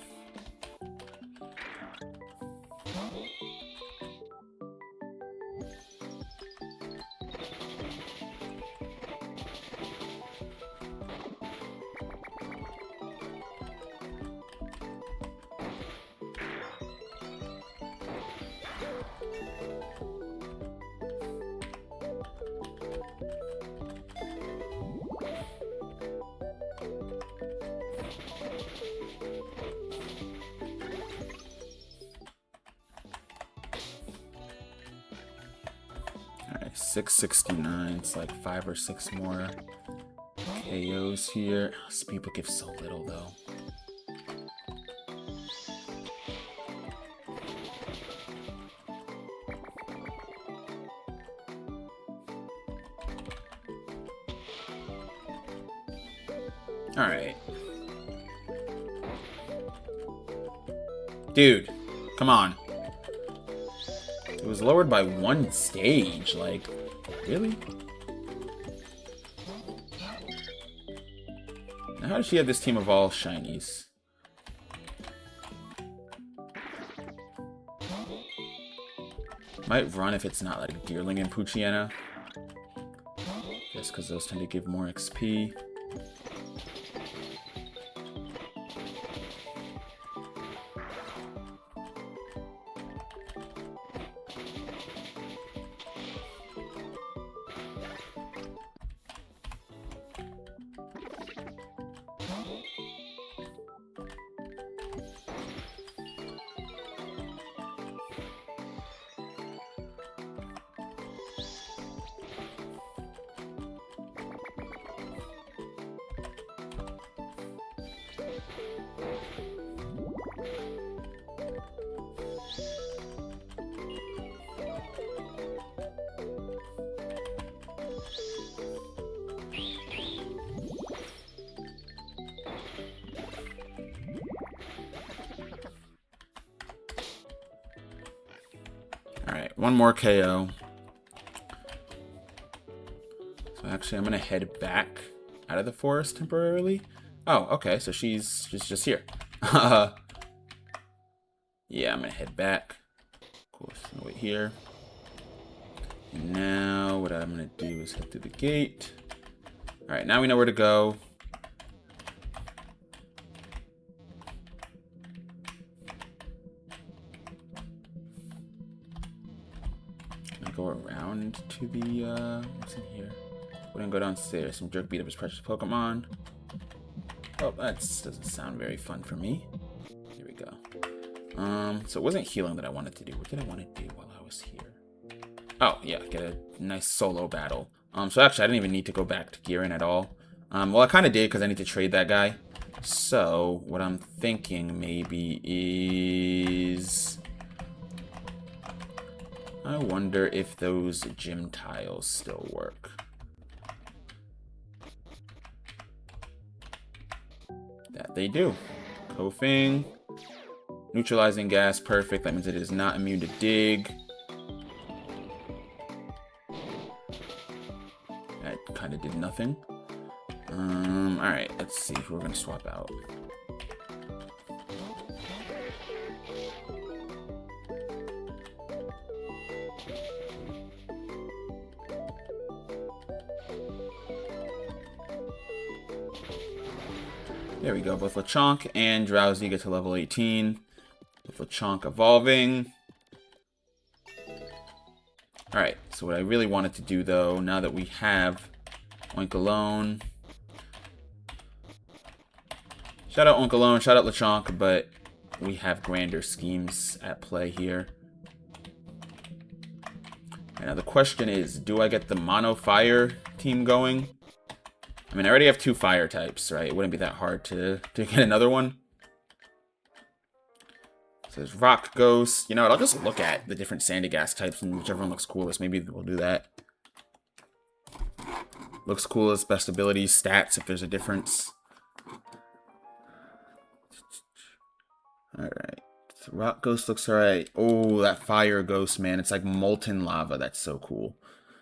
A: 669. It's like 5 or 6 more KOs here. Speedbook gives so little though. Alright. Dude, come on. It was lowered by 1 stage, like, really? Now how does she have this team of all shinies? Might run if it's not like Deerling and Poochyena. Just because those tend to give more XP. Alright, one more KO. So actually I'm gonna head back out of the forest temporarily. Oh, okay, so she's just here. Yeah, I'm gonna head back. Of course, I'm gonna wait here. And now what I'm gonna do is head through the gate. Alright, now we know where to go. Go around to the what's in here? Wouldn't go downstairs. Some jerk beat up his precious Pokemon. Oh, that doesn't sound very fun for me. Here we go. So it wasn't healing that I wanted to do. What did I want to do while I was here? Oh yeah, get a nice solo battle. So actually I didn't even need to go back to Gearin at all. Well I kind of did because I need to trade that guy. So what I'm thinking maybe is, I wonder if those gym tiles still work. That they do. Koffing. Neutralizing gas, perfect. That means it is not immune to dig. That kind of did nothing. Alright, let's see who we're going to swap out. There we go, both Lechonk and Drowsy get to level 18. With Lechonk evolving. Alright, so what I really wanted to do though, now that we have Oinkologne. Shout out Oinkologne, shout out Lechonk, but we have grander schemes at play here. Right, now the question is, do I get the Mono Fire team going? I mean, I already have 2 fire types, right? It wouldn't be that hard to get another one. So there's Rock Ghost. You know what? I'll just look at the different Sandygast types and whichever one looks coolest. Maybe we'll do that. Looks coolest, best abilities, stats, if there's a difference. Alright. So Rock Ghost looks alright. Oh, that Fire Ghost, man. It's like molten lava. That's so cool.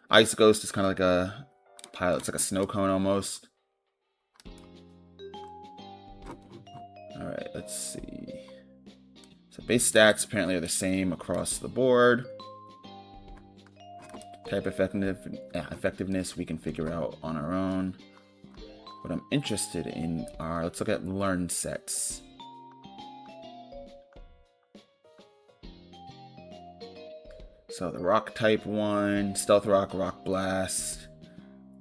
A: Ice Ghost is kind of like a pile. It's like a snow cone almost. Alright, let's see. So base stats apparently are the same across the board. Type effectiveness we can figure out on our own. What I'm interested in are, let's look at learned sets. So the Rock type one, Stealth Rock, Rock Blast,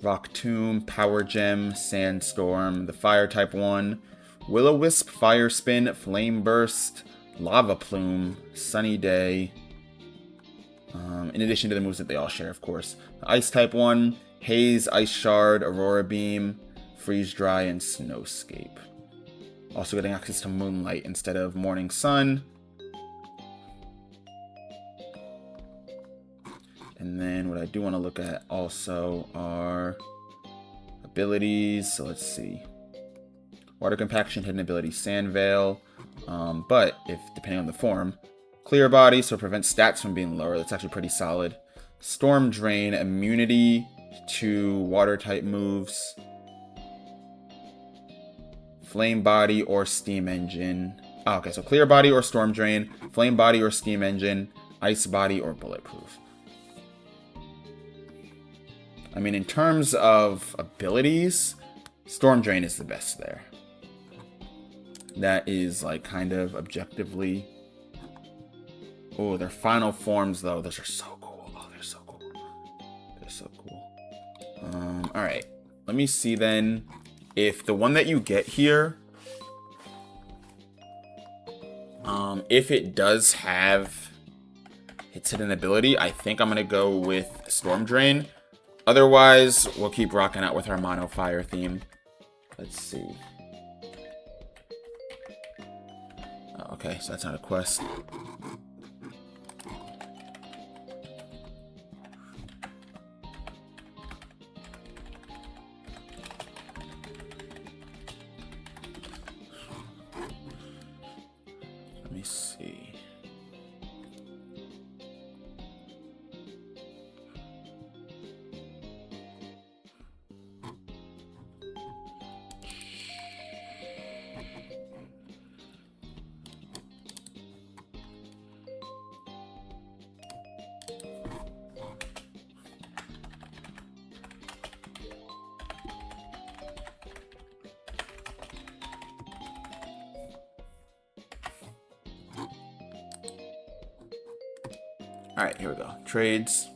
A: Rock Tomb, Power Gem, Sandstorm. The Fire type one, Will-O-Wisp, Fire Spin, Flame Burst, Lava Plume, Sunny Day, In addition to the moves that they all share, of course. The Ice type one, Haze, Ice Shard, Aurora Beam, Freeze Dry, and Snowscape. Also getting access to Moonlight instead of Morning Sun. And then what I do want to look at also are abilities. So let's see. Water Compaction, hidden ability, Sand Veil. But if depending on the form, Clear Body, so prevents stats from being lower. That's actually pretty solid. Storm Drain, immunity to water type moves. Flame Body or Steam Engine. Oh, okay, so Clear Body or Storm Drain, Flame Body or Steam Engine, Ice Body or Bulletproof. I mean, in terms of abilities, Storm Drain is the best there. That is, like, kind of objectively... Oh, their final forms, though. Those are so cool. Oh, they're so cool. They're so cool. Alright. Let me see, then, if the one that you get here... if it does have its hidden ability, I think I'm going to go with Storm Drain. Otherwise, we'll keep rocking out with our Mono Fire theme. Let's see. Oh, okay, so that's not a quest. Let me see. Alright, here we go. Trades.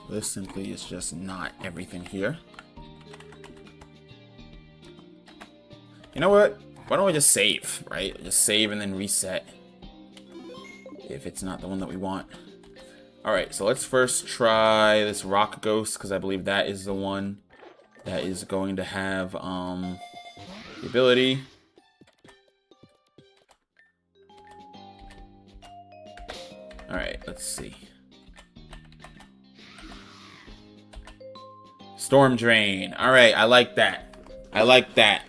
A: This simply is just not everything here. You know what? Why don't we just save, right? Just save and then reset. If it's not the one that we want. Alright, so let's first try this Rock Ghost, because I believe that is the one that is going to have the ability. Alright, let's see. Storm Drain. Alright, I like that. I like that.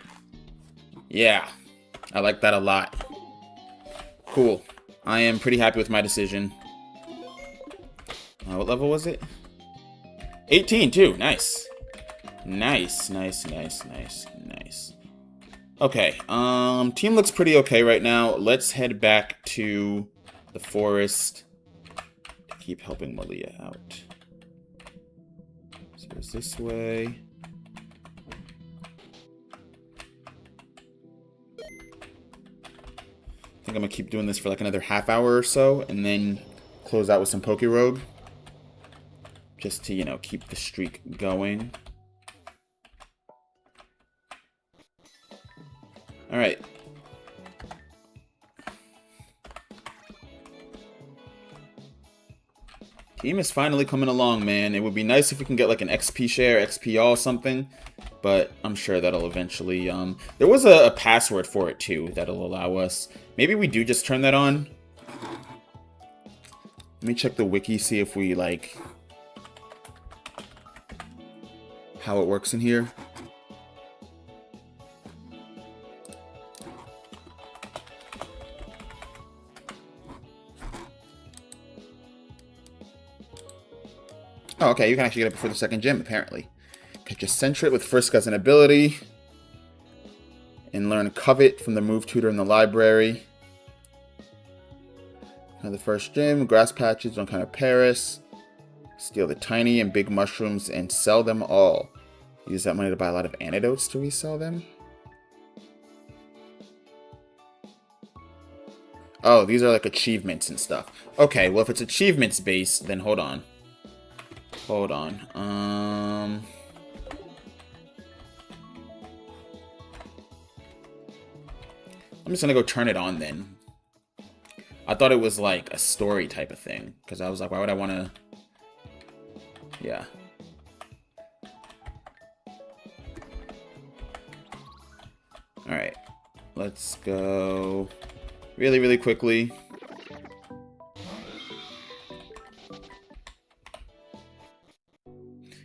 A: Yeah. I like that a lot. Cool. I am pretty happy with my decision. What level was it? 18 too. Nice. Nice, nice, nice, nice, nice. Okay. Team looks pretty okay right now. Let's head back to the forest. Keep helping Malia out. So it's this way. I think I'm gonna keep doing this for like another half hour or so, and then close out with some Pokerogue. Just to, you know, keep the streak going. Alright. Team is finally coming along, man. It would be nice if we can get like an XP share, XP all something. But I'm sure that'll eventually... there was a password for it too that'll allow us... Maybe we do just turn that on. Let me check the wiki, see if we like... how it works in here. Oh, okay, you can actually get it before the second gym, apparently. Catch a Sentret with Frisk as an ability. And learn Covet from the move tutor in the library. The first gym, Grass Patches, don't count Paris. Steal the tiny and big mushrooms and sell them all. Use that money to buy a lot of antidotes to resell them. Oh, these are like achievements and stuff. Okay, well if it's achievements based, then hold on. Hold on. just gonna go turn it on then. I thought it was like a story type of thing, because I was like, why would I want to... Yeah. Alright. Let's go really, really quickly.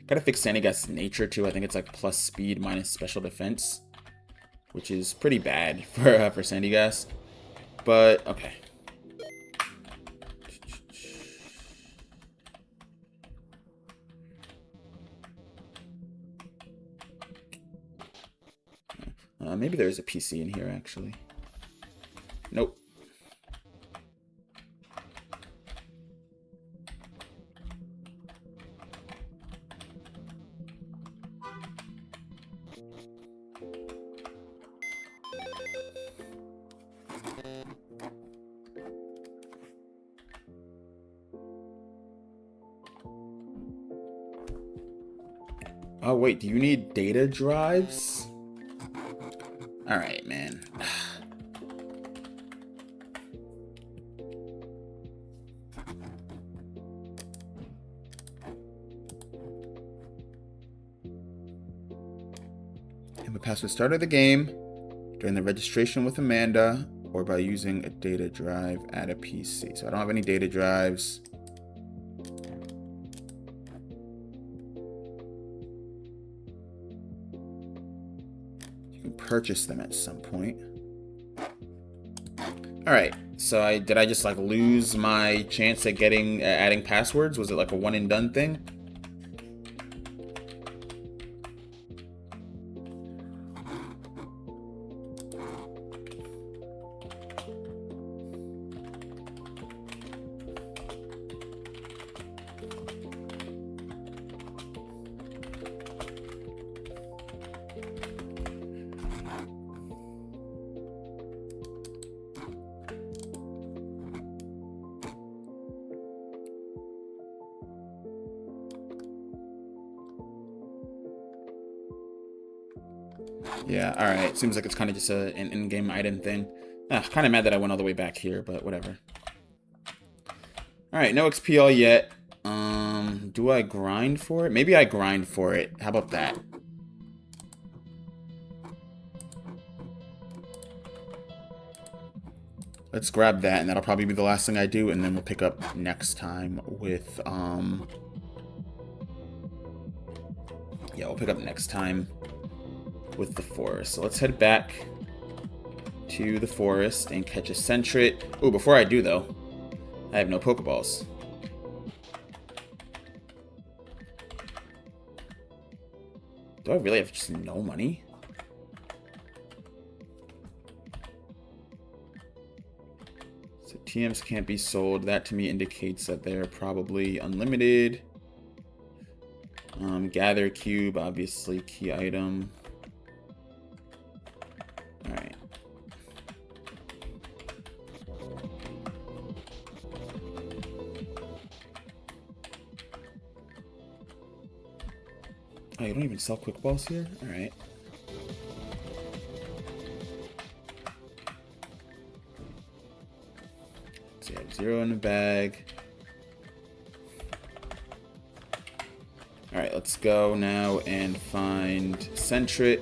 A: Gotta fix Sandygast's nature too. I think it's like plus speed minus special defense, which is pretty bad for Sandygast. But okay. Maybe there's a PC in here actually. Nope. Oh wait, do you need data drives? Alright, man. Input password start of the game, during the registration with Amanda, or by using a data drive at a PC. So I don't have any data drives. Purchase them at some point. All right, so did I just like lose my chance at getting adding passwords? Was it like a one and done thing? Yeah, alright. Seems like it's kind of just an in-game item thing. Kind of mad that I went all the way back here, but whatever. Alright, no XP all yet. Do I grind for it? Maybe I grind for it. How about that? Let's grab that, and that'll probably be the last thing I do, and then we'll pick up next time with, yeah, we'll pick up next time with the forest. So let's head back to the forest and catch a Sentret. Oh, before I do, though, I have no Pokeballs. Do I really have just no money? So TMs can't be sold. That to me indicates that they're probably unlimited. Gather cube, obviously key item. Alright. Oh, you don't even sell quick balls here? Alright. So you have 0 in the bag. Alright, let's go now and find Sentret.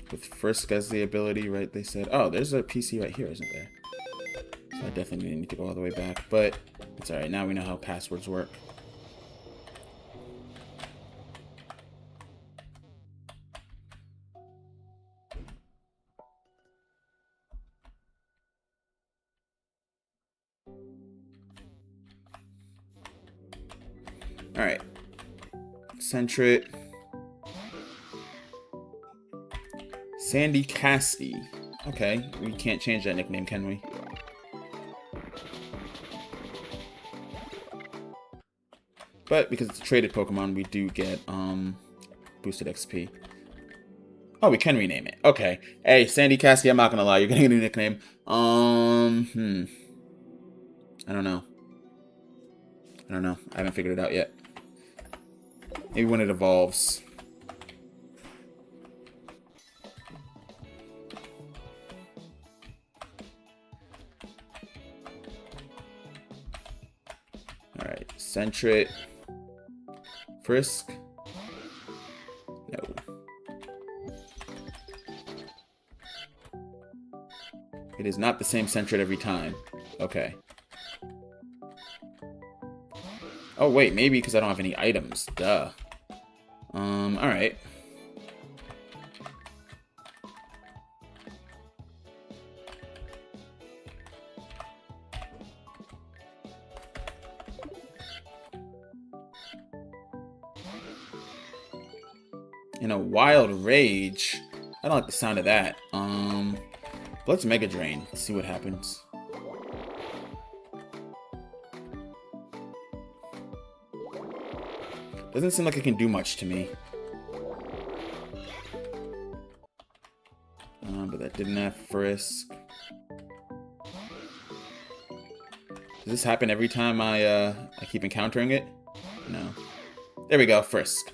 A: With Frisk as the ability, right? They said, oh, there's a PC right here, isn't there? So I definitely need to go all the way back, but it's alright. Now we know how passwords work. Alright. Sentret. Sandy Casty. Okay, we can't change that nickname, can we? But because it's a traded Pokemon, we do get boosted XP. Oh, we can rename it. Okay. Hey, Sandy Casty, I'm not gonna lie, you're getting a new nickname. I don't know. I don't know. I haven't figured it out yet. Maybe when it evolves. Alright, Sentret. Frisk. No. It is not the same Sentret every time. Okay. Oh, wait, maybe because I don't have any items. Duh. Alright. In a Wild Rage. I don't like the sound of that. Let's Mega Drain. Let's see what happens. Doesn't seem like it can do much to me. But that didn't have Frisk. Does this happen every time I keep encountering it? No. There we go, Frisk.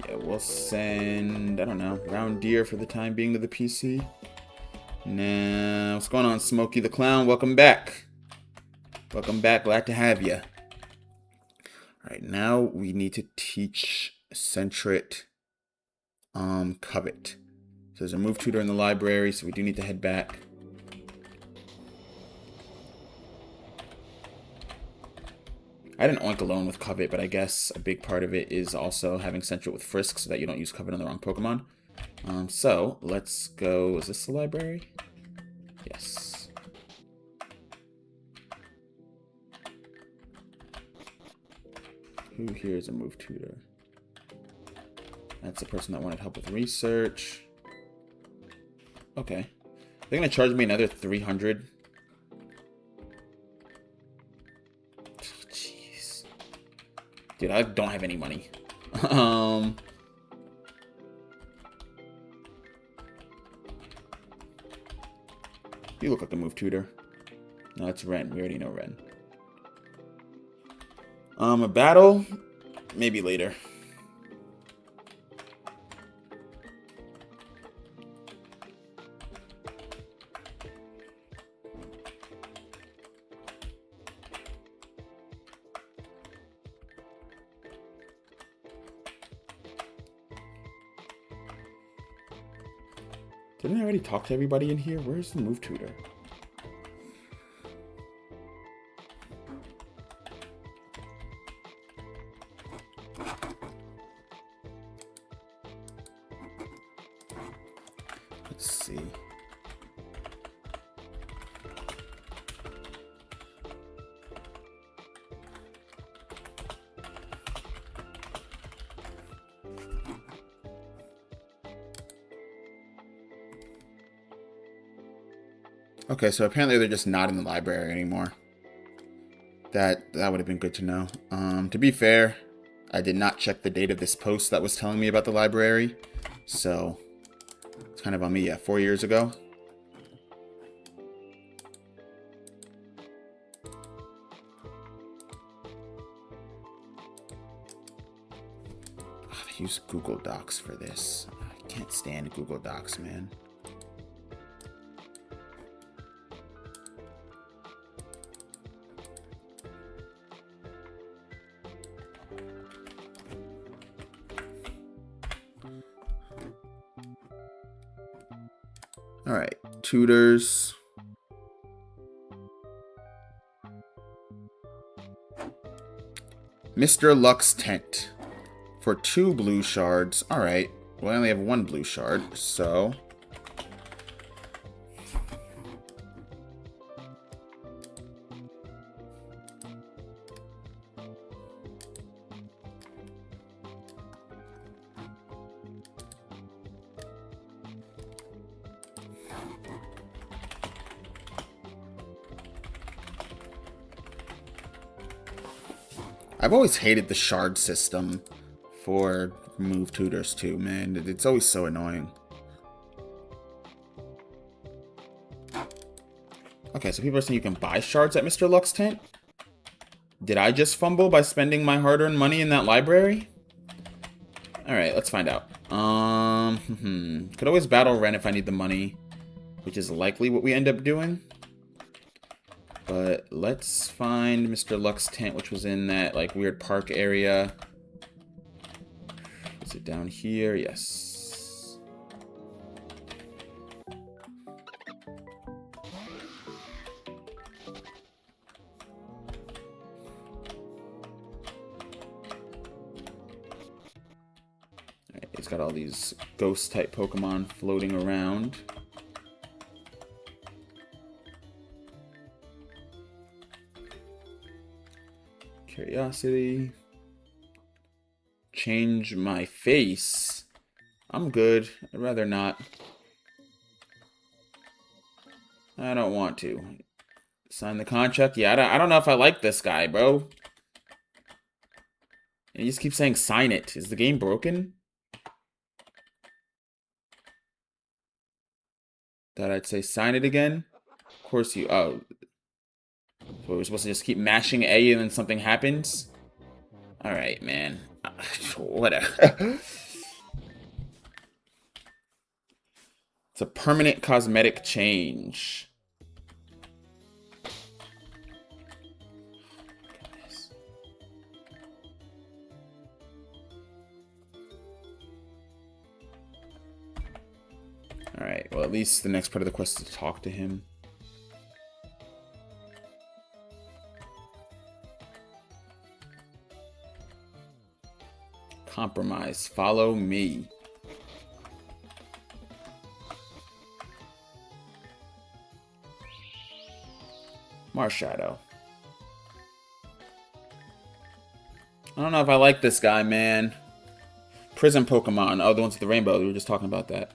A: Yeah, we'll send, I don't know, Round Deer for the time being to the PC. Now, what's going on, Smokey the Clown? Welcome back. Welcome back, glad to have you. Alright, now we need to teach Sentret Covet. So there's a move tutor in the library, so we do need to head back. I didn't oink alone with Covet, but I guess a big part of it is also having Sentret with Frisk so that you don't use Covet on the wrong Pokemon. So, let's go... Is this the library? Yes. Who here is a move tutor? That's the person that wanted help with research. Okay. They're going to charge me another 300. Dude, I don't have any money. You look like a move tutor. No, it's Ren. We already know Ren. A battle? Maybe later. Didn't I already talk to everybody in here? Where's the move tutor? Let's see. Okay, so apparently they're just not in the library anymore. That would have been good to know. To be fair, I did not check the date of this post that was telling me about the library. So, it's kind of on me, yeah, 4 years ago. Oh, they use Google Docs for this. I can't stand Google Docs, man. All right, tutors. Mr. Luck's tent for 2 blue shards. All right, well, I only have 1 blue shard, so I've always hated the shard system for move tutors too, man. It's always so annoying. Okay, so people are saying you can buy shards at Mr. Luck's tent? Did I just fumble by spending my hard-earned money in that library? Alright, let's find out. Could always battle Ren if I need the money, which is likely what we end up doing. But let's find Mr. Luck's tent, which was in that, like, weird park area. Is it down here? Yes. Alright, it's got all these ghost-type Pokemon floating around. Curiosity. Change my face. I'm good. I'd rather not. I don't want to. Sign the contract? Yeah, I don't know if I like this guy, bro. And he just keeps saying sign it. Is the game broken? Thought I'd say sign it again. Of course you... Oh. So we're supposed to just keep mashing A and then something happens? Alright, man. Whatever. It's a permanent cosmetic change. Goodness. Alright, well at least the next part of the quest is to talk to him. Compromise. Follow me. Marshadow. I don't know if I like this guy, man. Prism Pokemon. Oh, the ones with the rainbow. We were just talking about that.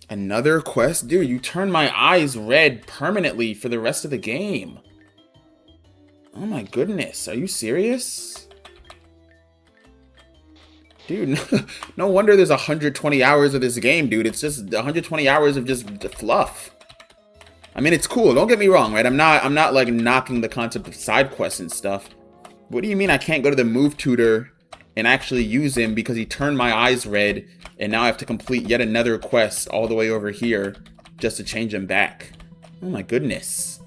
A: Another quest? Dude, you turn my eyes red permanently for the rest of the game. Oh my goodness. Are you serious? Dude, no wonder there's 120 hours of this game, dude. It's just 120 hours of just fluff. I mean, it's cool. Don't get me wrong, right? I'm not like knocking the concept of side quests and stuff. What do you mean I can't go to the move tutor and actually use him because he turned my eyes red and now I have to complete yet another quest all the way over here just to change him back? Oh my goodness.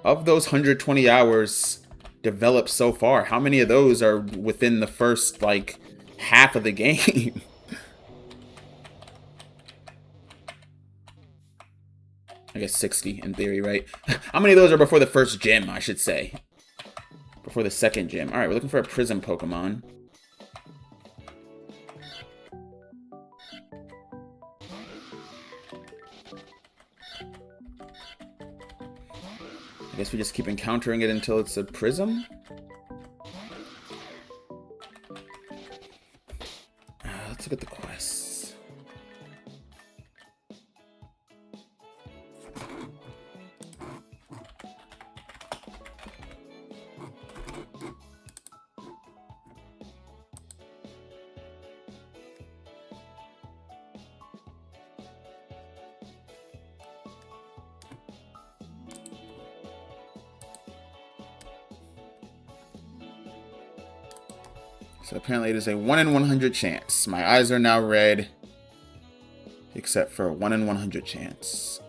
A: Of those 120 hours developed so far, how many of those are within the first, like, half of the game? I guess 60 in theory, right? How many of those are before the first gym, I should say? Before the second gym. Alright, we're looking for a Prism Pokemon. I guess we just keep encountering it until it's a Prism? Let's look at the quests. So apparently it is a 1 in 100 chance. My eyes are now red, except for a 1 in 100 chance.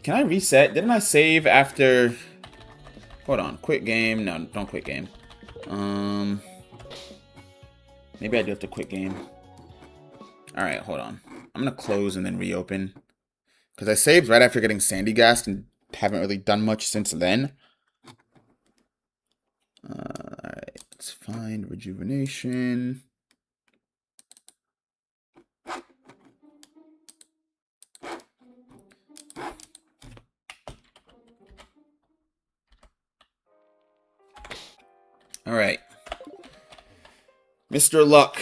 A: Can I reset? Didn't I save after... Hold on. Quit game. No, don't quit game. Maybe I do have to quit game. Alright, hold on. I'm going to close and then reopen. Because I saved right after getting Sandygast and haven't really done much since then. Alright, let's find Rejuvenation. Alright. Mr. Luck.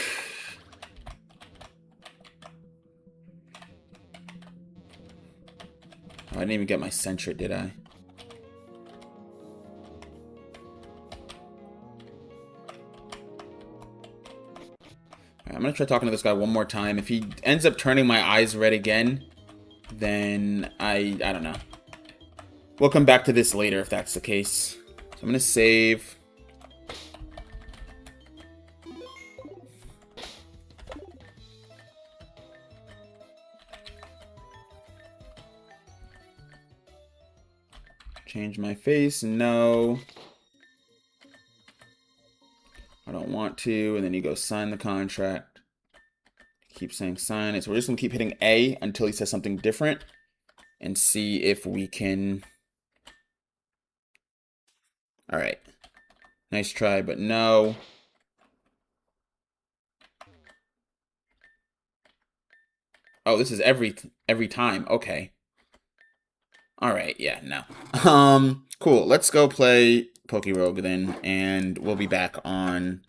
A: Oh, I didn't even get my Sentret, did I? Alright, I'm gonna try talking to this guy one more time. If he ends up turning my eyes red again, then I don't know. We'll come back to this later if that's the case. So I'm gonna save. Change my face, no. I don't want to, and then you go sign the contract. Keep saying sign it. So we're just gonna keep hitting A until he says something different and see if we can. All right. Nice try, but no. Oh, this is every time. Okay. All right, yeah, no. Cool. Let's go play Pokerogue then, and we'll be back on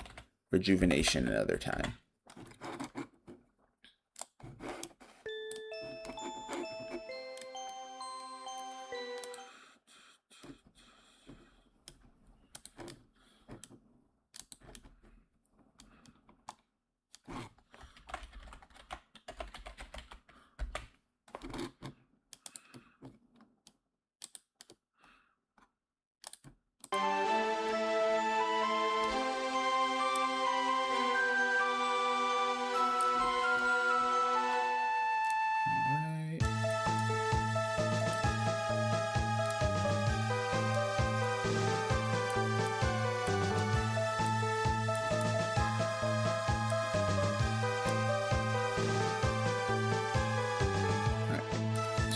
A: Rejuvenation another time.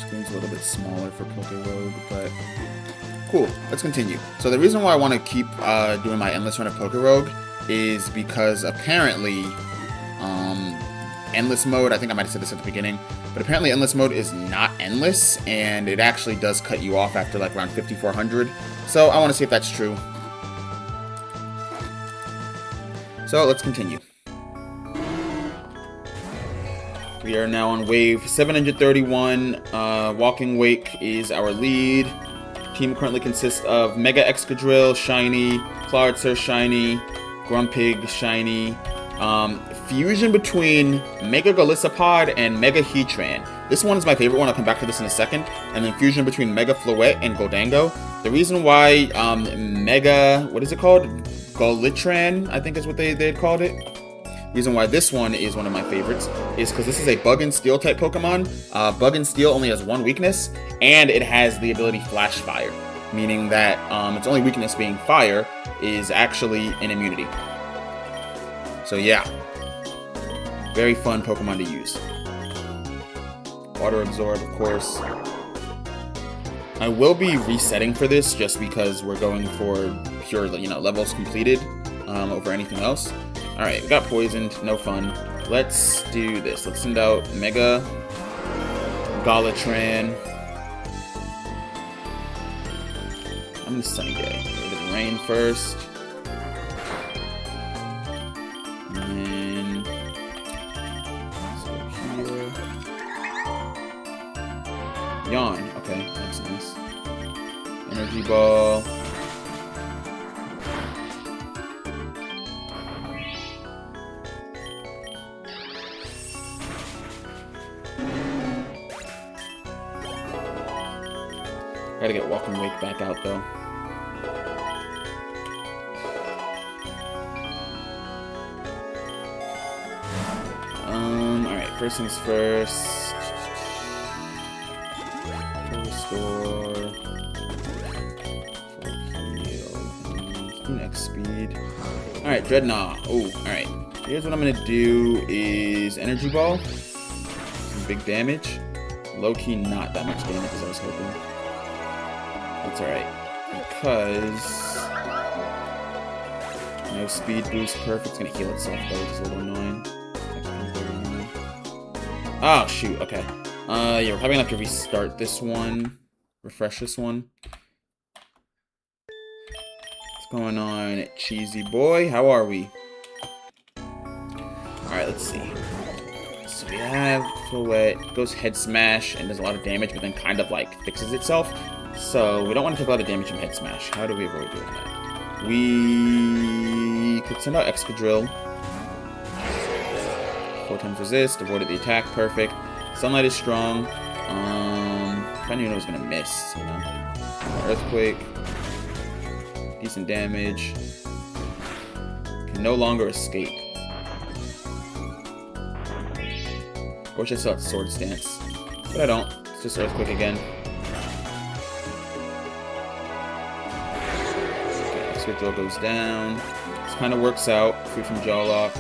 A: Screen's a little bit smaller for Pokerogue, but cool. Let's continue. So the reason why I want to keep doing my endless run of Pokerogue is because apparently endless mode, I think I might have said this at the beginning, but apparently endless mode is not endless, and it actually does cut you off after like around 5,400. So I want to see if that's true. So let's continue. We are now on wave 731. Walking Wake is our lead. Team currently consists of Mega Excadrill, Shiny, Cloudsurf, Shiny, Grumpig, Shiny. Fusion between Mega Golisopod and Mega Heatran. This one is my favorite one. I'll come back to this in a second. And then fusion between Mega Floette and Goldango. The reason why Mega, what is it called? Golitran, I think is what they had called it. Reason why this one is one of my favorites is because this is a Bug and Steel type Pokemon. Bug and Steel only has one weakness, and it has the ability Flash Fire, meaning that its only weakness being fire is actually an immunity. So yeah, very fun Pokemon to use. Water Absorb, of course. I will be resetting for this just because we're going for pure, levels completed over anything else. Alright, we got poisoned, no fun. Let's do this. Let's send out Mega Golitran. I'm gonna Sunny Day. Get rid of the rain first. And then let's go here. Yawn. Okay, that's nice. Energy Ball. Gotta get Walking Wake back out though. Alright, first things first. Restore. Full heal. Do next speed. Alright, Dreadnought. Oh, alright. Here's what I'm gonna do is Energy Ball. Some big damage. Low-key not that much damage as I was hoping. That's alright, because no speed boost, perfect. It's gonna heal itself though, which is a little annoying. Oh shoot, okay. Yeah, we're probably gonna have to restart this one, refresh this one. What's going on, Cheesy Boy? How are we? Alright, let's see. So we have Full Wet, goes Head Smash, and does a lot of damage, but then kind of, like, fixes itself. So we don't want to take a lot of damage from Head Smash. How do we avoid doing that? We could send out Excadrill. 4 times resist, avoided the attack, perfect. Sunlight is strong. If I knew it was gonna miss, you know. Earthquake. Decent damage. Can no longer escape. Wish I still had Sword Stance. But I don't. It's just Earthquake again. Okay, Excadrill goes down. This kind of works out. Free from Jaw Lock.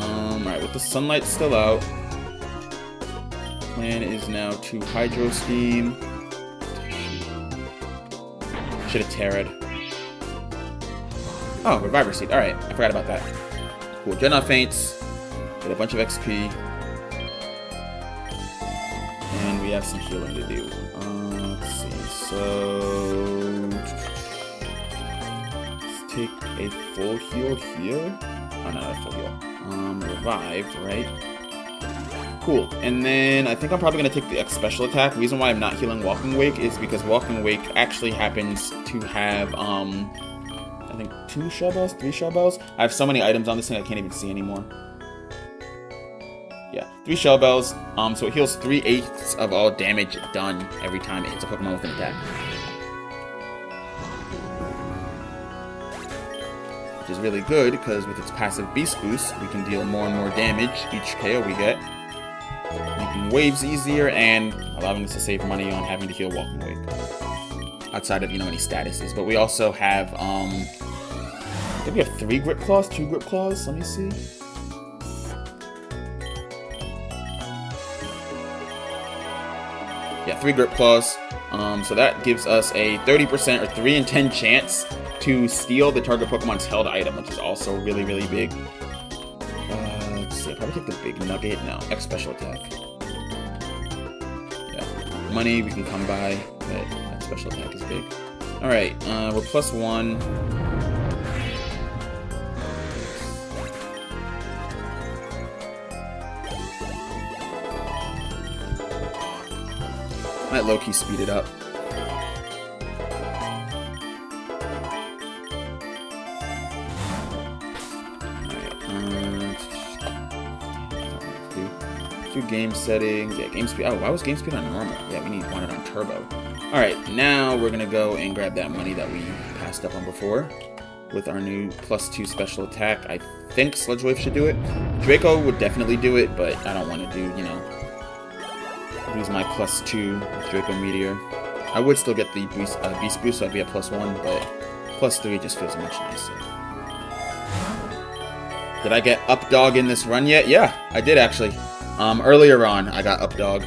A: Alright, with the Sunlight still out. Plan is now to Hydro Steam. Should have Terra'd. Oh, Reviver Seed. Alright, I forgot about that. Cool. Gen off Faints. Get a bunch of XP. And we have some healing to do. Let's see. So let's take a full heal here. Oh, no, not a full heal. Revived, right? Cool. And then I think I'm probably going to take the X special attack. The reason why I'm not healing Walking Wake is because Walking Wake actually happens to have, I think 2 Shell Bells, 3 Shell Bells. I have so many items on this thing I can't even see anymore. Yeah, 3 Shell Bells. So it heals 3/8 of all damage done every time it hits a Pokemon with an attack. Which is really good because with its passive Beast Boost, we can deal more and more damage each KO we get, making waves easier and allowing us to save money on having to heal Walking Wake. Outside of, you know, any statuses. But we also have, I think we have 3 Grip Claws, 2 Grip Claws. Let me see. Yeah, 3 Grip Claws. So that gives us a 30% or 3 in 10 chance to steal the target Pokemon's held item, which is also really, really big. Let's see, I'll probably take the big nugget. No, X special attack. Yeah, money we can come by, but that special attack is big. Alright, we're +1. Might low-key speed it up. Do game settings. Yeah, game speed. Oh, why was game speed on normal? Yeah, we want it on turbo. Alright, now we're gonna go and grab that money that we passed up on before with our new +2 special attack. I think Sludge Wave should do it. Draco would definitely do it, but I don't want to do, you know, lose my +2 with Draco Meteor. I would still get the Beast Boost, so I'd be at +1, but +3 just feels much nicer. Did I get Up Dog in this run yet? Yeah, I did actually. Earlier on, I got Up Dog.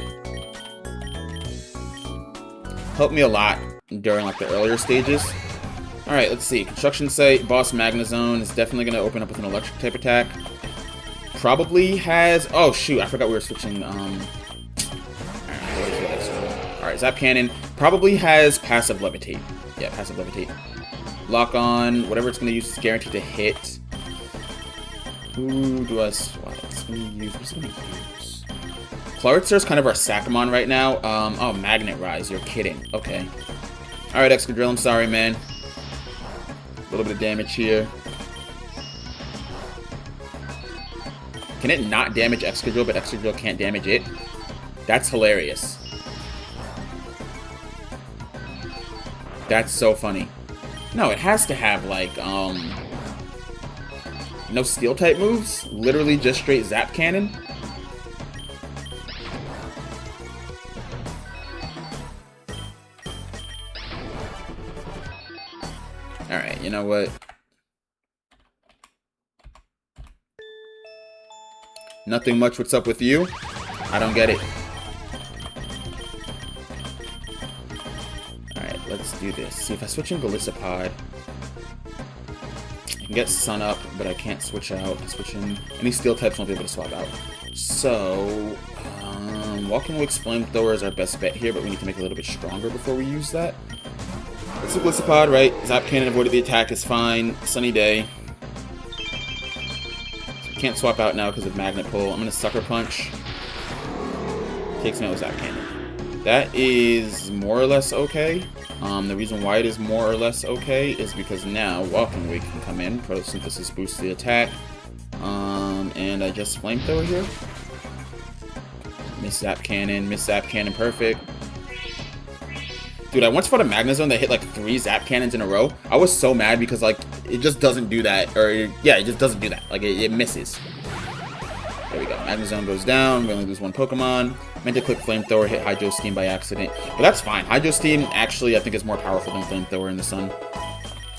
A: Helped me a lot during like the earlier stages. Alright, let's see. Construction Site, Boss Magnezone is definitely going to open up with an electric type attack. Probably has... Oh, shoot. I forgot we were switching... Alright, Zap Cannon. Probably has Passive Levitate. Yeah, Passive Levitate. Lock On. Whatever it's going to use is guaranteed to hit. Who do I... What's it going to use? What's it going to use? Claritsar's kind of our Sakamon right now. Oh, Magnet Rise. You're kidding. Okay. Alright, Excadrill. I'm sorry, man. A little bit of damage here. Can it not damage Excadrill, but Excadrill can't damage it? That's hilarious. That's so funny. No, it has to have, like, no Steel-type moves. Literally just straight Zap Cannon. Alright, you know what? Nothing much. What's up with you? I don't get it. Alright, let's do this. See, if I switch in Golisopod, I can get Sun Up, but I can't switch out. Switch in any Steel types won't be able to swap out. So, Walking Wake's Flamethrower is our best bet here, but we need to make it a little bit stronger before we use that. Let's do Golisopod, right? Zap Cannon avoided the attack is fine. Sunny Day. Can't swap out now because of Magnet Pull. I'm going to Sucker Punch. Takes me out with Zap Cannon. That is more or less okay. The reason why it is more or less okay is because now Walking Wake can come in. Photosynthesis boosts the attack. And I just Flamethrower here. Miss Zap Cannon, perfect. Dude, I once fought a Magnezone that hit like 3 Zap Cannons in a row. I was so mad because like it just doesn't do that, or yeah, it just doesn't do that. Like it misses. There we go. Magnezone goes down. We only lose 1 Pokemon. Meant to click Flamethrower, hit Hydro Steam by accident, but that's fine. Hydro Steam actually I think is more powerful than Flamethrower in the Sun.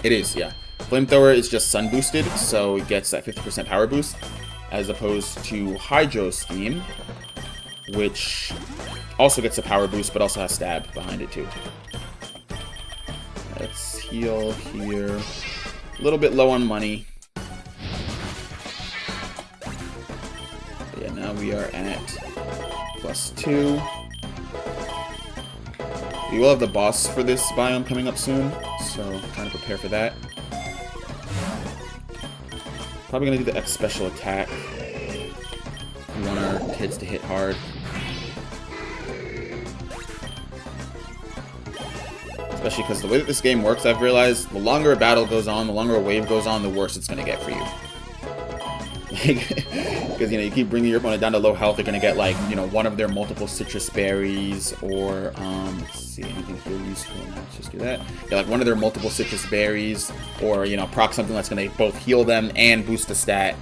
A: It is, yeah. Flamethrower is just Sun boosted, so it gets that 50% power boost, as opposed to Hydro Steam, which also gets a power boost, but also has Stab behind it too. Let's heal here. A little bit low on money. But yeah, now we are at +2. We will have the boss for this biome coming up soon, so I'm trying to prepare for that. Probably going to do the X special attack. We want our kids to hit hard. Especially because the way that this game works, I've realized the longer a battle goes on, the longer a wave goes on, the worse it's going to get for you. Because, you know, you keep bringing your opponent down to low health, they're going to get, like, you know, one of their multiple citrus berries, or, let's see, anything here useful? No, let's just do that. Yeah, like, one of their multiple citrus berries, or, you know, proc something that's going to both heal them and boost a stat.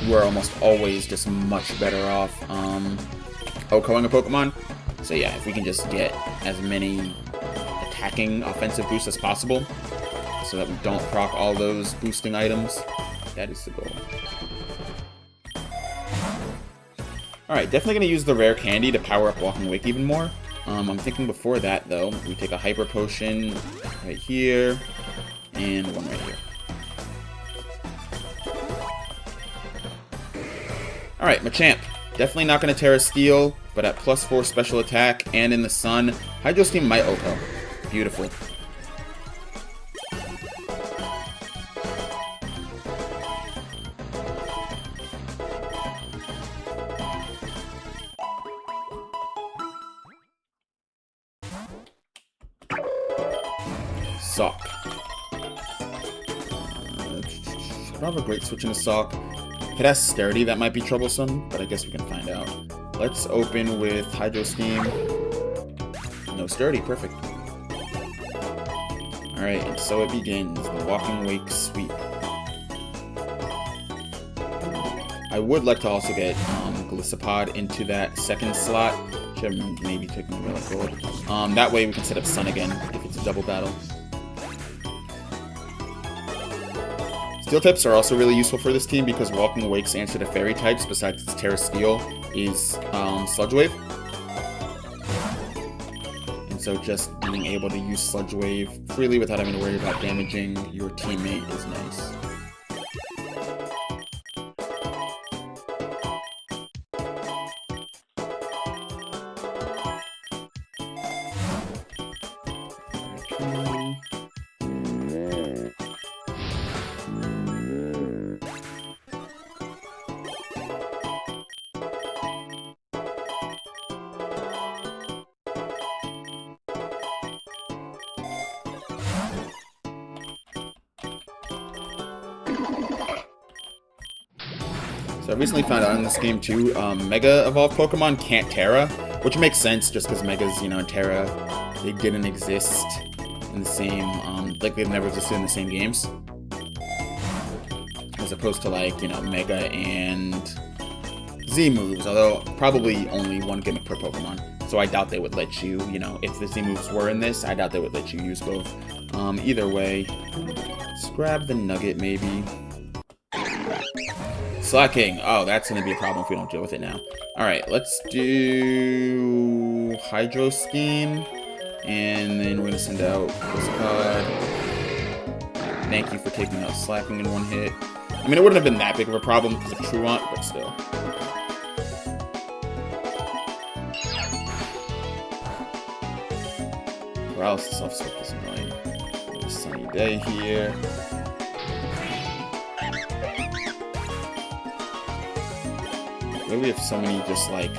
A: We're almost always just much better off, OHKOing a Pokemon. So, yeah, if we can just get as many attacking offensive boosts as possible, so that we don't proc all those boosting items, that is the goal. Alright, definitely going to use the rare candy to power up Walking Wake even more. I'm thinking before that, though, we take a Hyper Potion right here, and one right here. Alright, Machamp. Definitely not going to Terra Steel, but at +4 special attack and in the Sun, Hydro Steam might OHKO. Beautiful. Sock. Could have a great switch into Sock. If it has Sturdy, that might be troublesome, but I guess we can find out. Let's open with Hydro Steam. No Sturdy, perfect. Alright, and so it begins, the Walking Wake sweep. I would like to also get Gliscopod into that second slot. Should have maybe taken the Relic Gold. That way we can set up Sun again if it's a double battle. Steel types are also really useful for this team because Walking Wake's answer to Fairy types, besides its Terra Steel, is Sludge Wave. And so just being able to use Sludge Wave freely without having to worry about damaging your teammate is nice. So I recently found out in this game too, Mega Evolved Pokemon can't Terra, which makes sense just because Megas, you know, and Terra, they didn't exist in the same, like they've never existed in the same games. As opposed to like, you know, Mega and Z moves, although probably only one gimmick per Pokemon. So I doubt they would let you, you know, if the Z moves were in this, I doubt they would let you use both. Either way, let's grab the Nugget maybe. Slacking. Oh, that's going to be a problem if we don't deal with it now. Alright, let's do Hydro Scheme. And then we're going to send out Gliscopod. Thank you for taking out Slacking in one hit. I mean, it wouldn't have been that big of a problem because of Truant, but still. Paralysis Offset is annoying. There's a sunny day here. Why do we have so many just like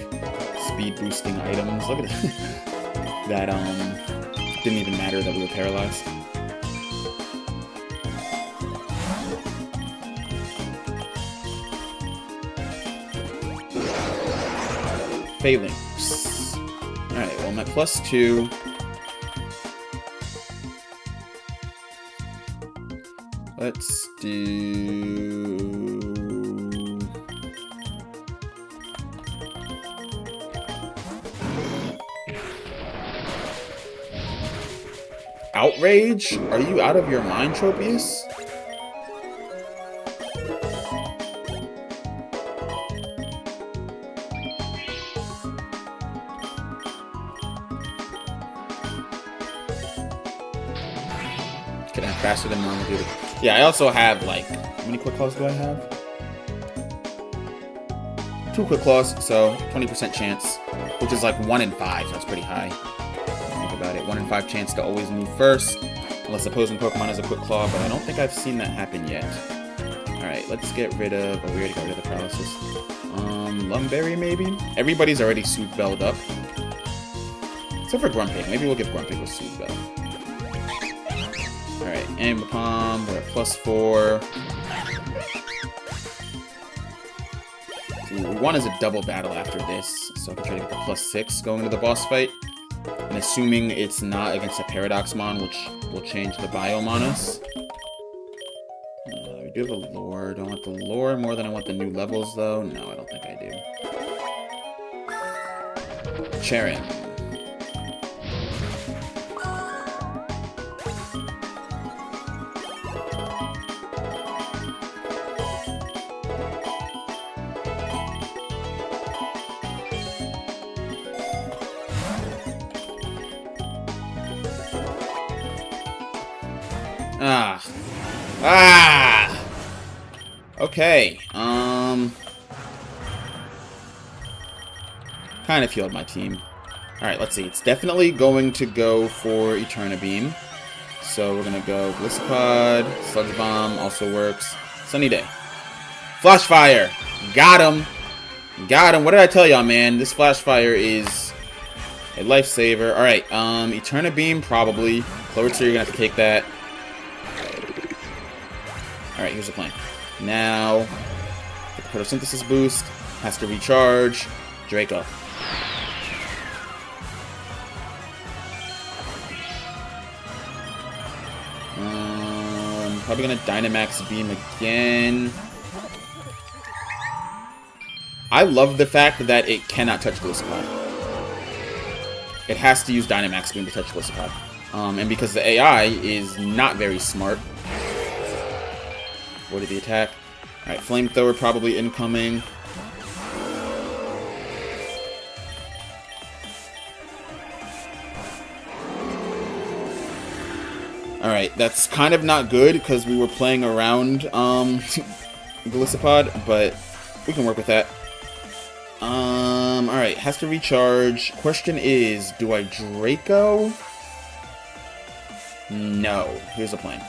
A: speed boosting items? Look at that. That didn't even matter that we were paralyzed. Phalanx. Alright, well, I'm at +2. Let's do... Outrage? Are you out of your mind, Tropius? Can I faster than normal, dude? Yeah, I also have, like, how many quick claws do I have? 2 quick claws, so 20% chance, which is like 1 in 5, so that's pretty high. Think about it, 1 in 5 chance to always move first, unless opposing Pokemon has a quick claw, but I don't think I've seen that happen yet. Alright, let's get rid of, oh, we already got rid of the paralysis. Lumberry, maybe? Everybody's already Soothe Belled up. Except for Grumpig, maybe we'll give Grumpig a Soothe Bell. Alright, Ambipom, we're at +4. Ooh, one is a double battle after this, so I can try to get the +6 going into the boss fight. And assuming it's not against a Paradoxmon, which will change the biome on us. We do have a lure. Do I want the lure more than I want the new levels, though? No, I don't think I do. Charon. Okay, kind of healed my team. Alright, let's see. It's definitely going to go for Eterna Beam. So we're gonna go Gliscod, Sludge Bomb also works. Sunny Day. Flash Fire! Got him! Got him! What did I tell y'all, man? This Flash Fire is a lifesaver. Alright, Eterna Beam, probably. Clovert's, you're gonna have to take that. Alright, here's the plan. Now, the photosynthesis boost has to recharge. Draco. Probably gonna Dynamax Beam again. I love the fact that it cannot touch Gliscod. It has to use Dynamax Beam to touch Gliscod. And because the AI is not very smart. Avoided the attack. Alright, Flamethrower probably incoming. Alright, that's kind of not good because we were playing around Golisopod, but we can work with that. Alright, has to recharge. Question is, do I Draco? No. Here's the plan.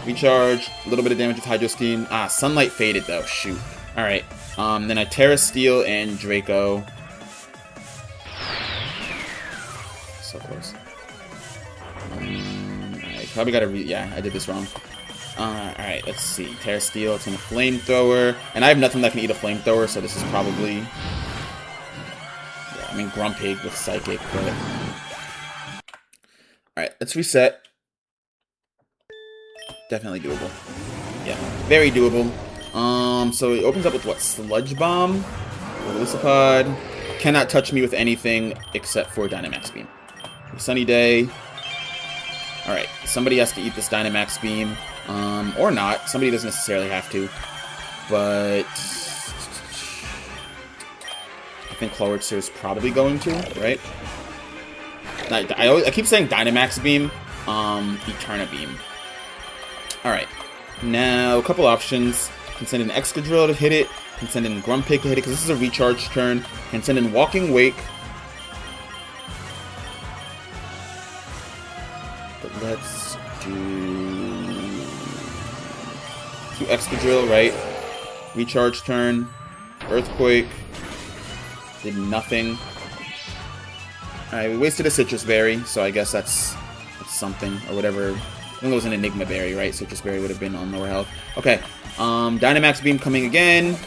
A: Recharge, a little bit of damage with Hydro Steam. Ah, Sunlight faded though, shoot. Alright, then I Terra Steel and Draco. So close. I probably gotta yeah, I did this wrong. Alright, let's see. Terra Steel, it's in a Flamethrower. And I have nothing that can eat a Flamethrower, so this is probably... Yeah, I mean Grumpig with Psychic, but... Alright, let's reset. Definitely doable. Yeah, very doable. So it opens up with what? Sludge Bomb? Golisopod. Cannot touch me with anything except for Dynamax Beam. Sunny Day. Alright, somebody has to eat this Dynamax Beam. Or not. Somebody doesn't necessarily have to. But... I think Clowertzer is probably going to, right? I keep saying Dynamax Beam. Eterna Beam. Alright, now a couple options. Can send an Excadrill to hit it. Can send in Grumpig to hit it, because this is a recharge turn. Can send in Walking Wake. But let's do Excadrill, right? Recharge turn. Earthquake. Did nothing. Alright, we wasted a Citrus Berry, so I guess that's something, or whatever. I think it was an Enigma Berry, right? Citrus Berry would have been on lower health. Okay, Dynamax Beam coming again.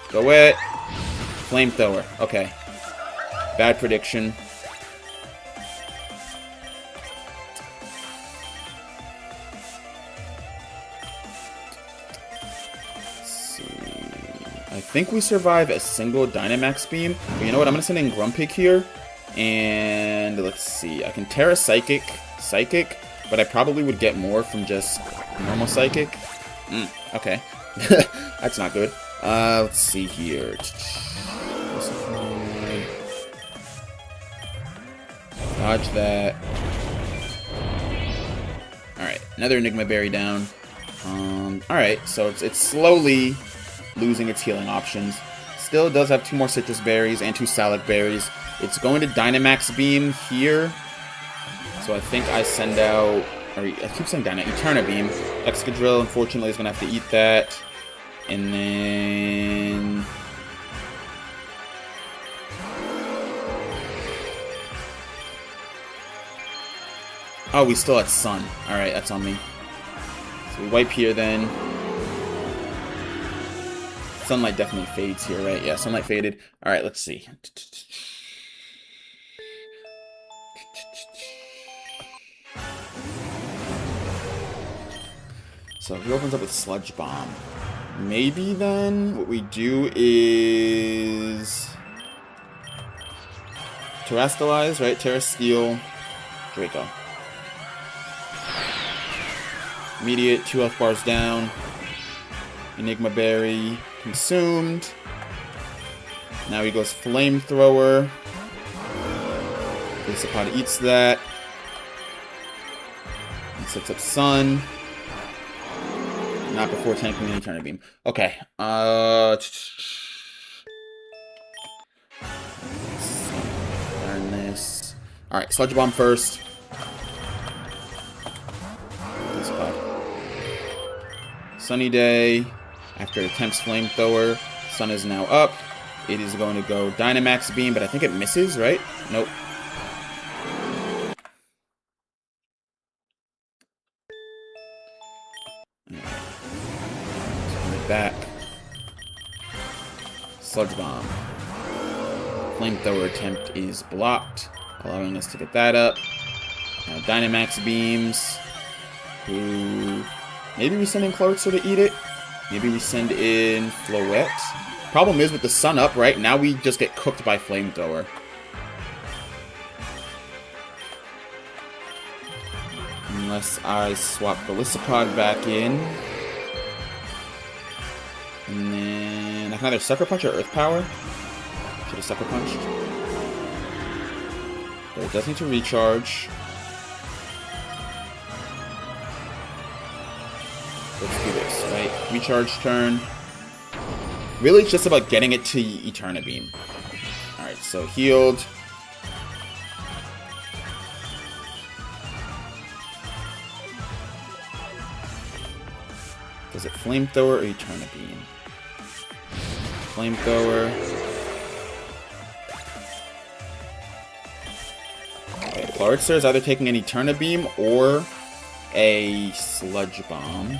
A: Go it. Flamethrower. Okay. Bad prediction. I think we survive a single Dynamax Beam. But you know what? I'm going to send in Grumpig here. And let's see. I can Terra Psychic, but I probably would get more from just normal Psychic. Okay. That's not good. Let's see here. Dodge that. Alright, another Enigma Berry down. Alright, so it's slowly losing its healing options. Still does have 2 more Citrus Berries and 2 Salac Berries. It's going to Dynamax Beam here. So I think I send out... Or I keep saying Eterna Beam. Excadrill, unfortunately, is going to have to eat that. And then... Oh, we still at Sun. Alright, that's on me. So we wipe here then. Sunlight definitely fades here, right? Yeah, Sunlight faded. Alright, let's see. So he opens up with Sludge Bomb. Maybe then what we do is... Terastallize, right? Terrasteel. Draco. Immediate, 2 health bars down. Enigma Berry consumed. Now he goes Flamethrower. Golisopod eats that. And sets up Sun. Not before tanking the Eterna Beam. Okay. Learn this. Alright, Sludge Bomb first. Sunny Day. After it attempts Flamethrower, Sun is now up. It is going to go Dynamax Beam, but I think it misses, right? Nope. Back. Sludge Bomb. Flamethrower attempt is blocked, allowing us to get that up. Now Dynamax Beams. Ooh. Maybe we send in Clarkster to eat it. Maybe we send in Floette. Problem is with the Sun up, right? Now we just get cooked by Flamethrower. Unless I swap Golisopod back in. And then I can either Sucker Punch or Earth Power. Should have Sucker Punched. But it does need to recharge. Let's do this, right? Recharge turn. Really, it's just about getting it to Eterna Beam. Alright, so healed. Does it Flamethrower or Eterna Beam? Flamethrower. Okay, Clarkster is either taking an Eterna Beam or a Sludge Bomb.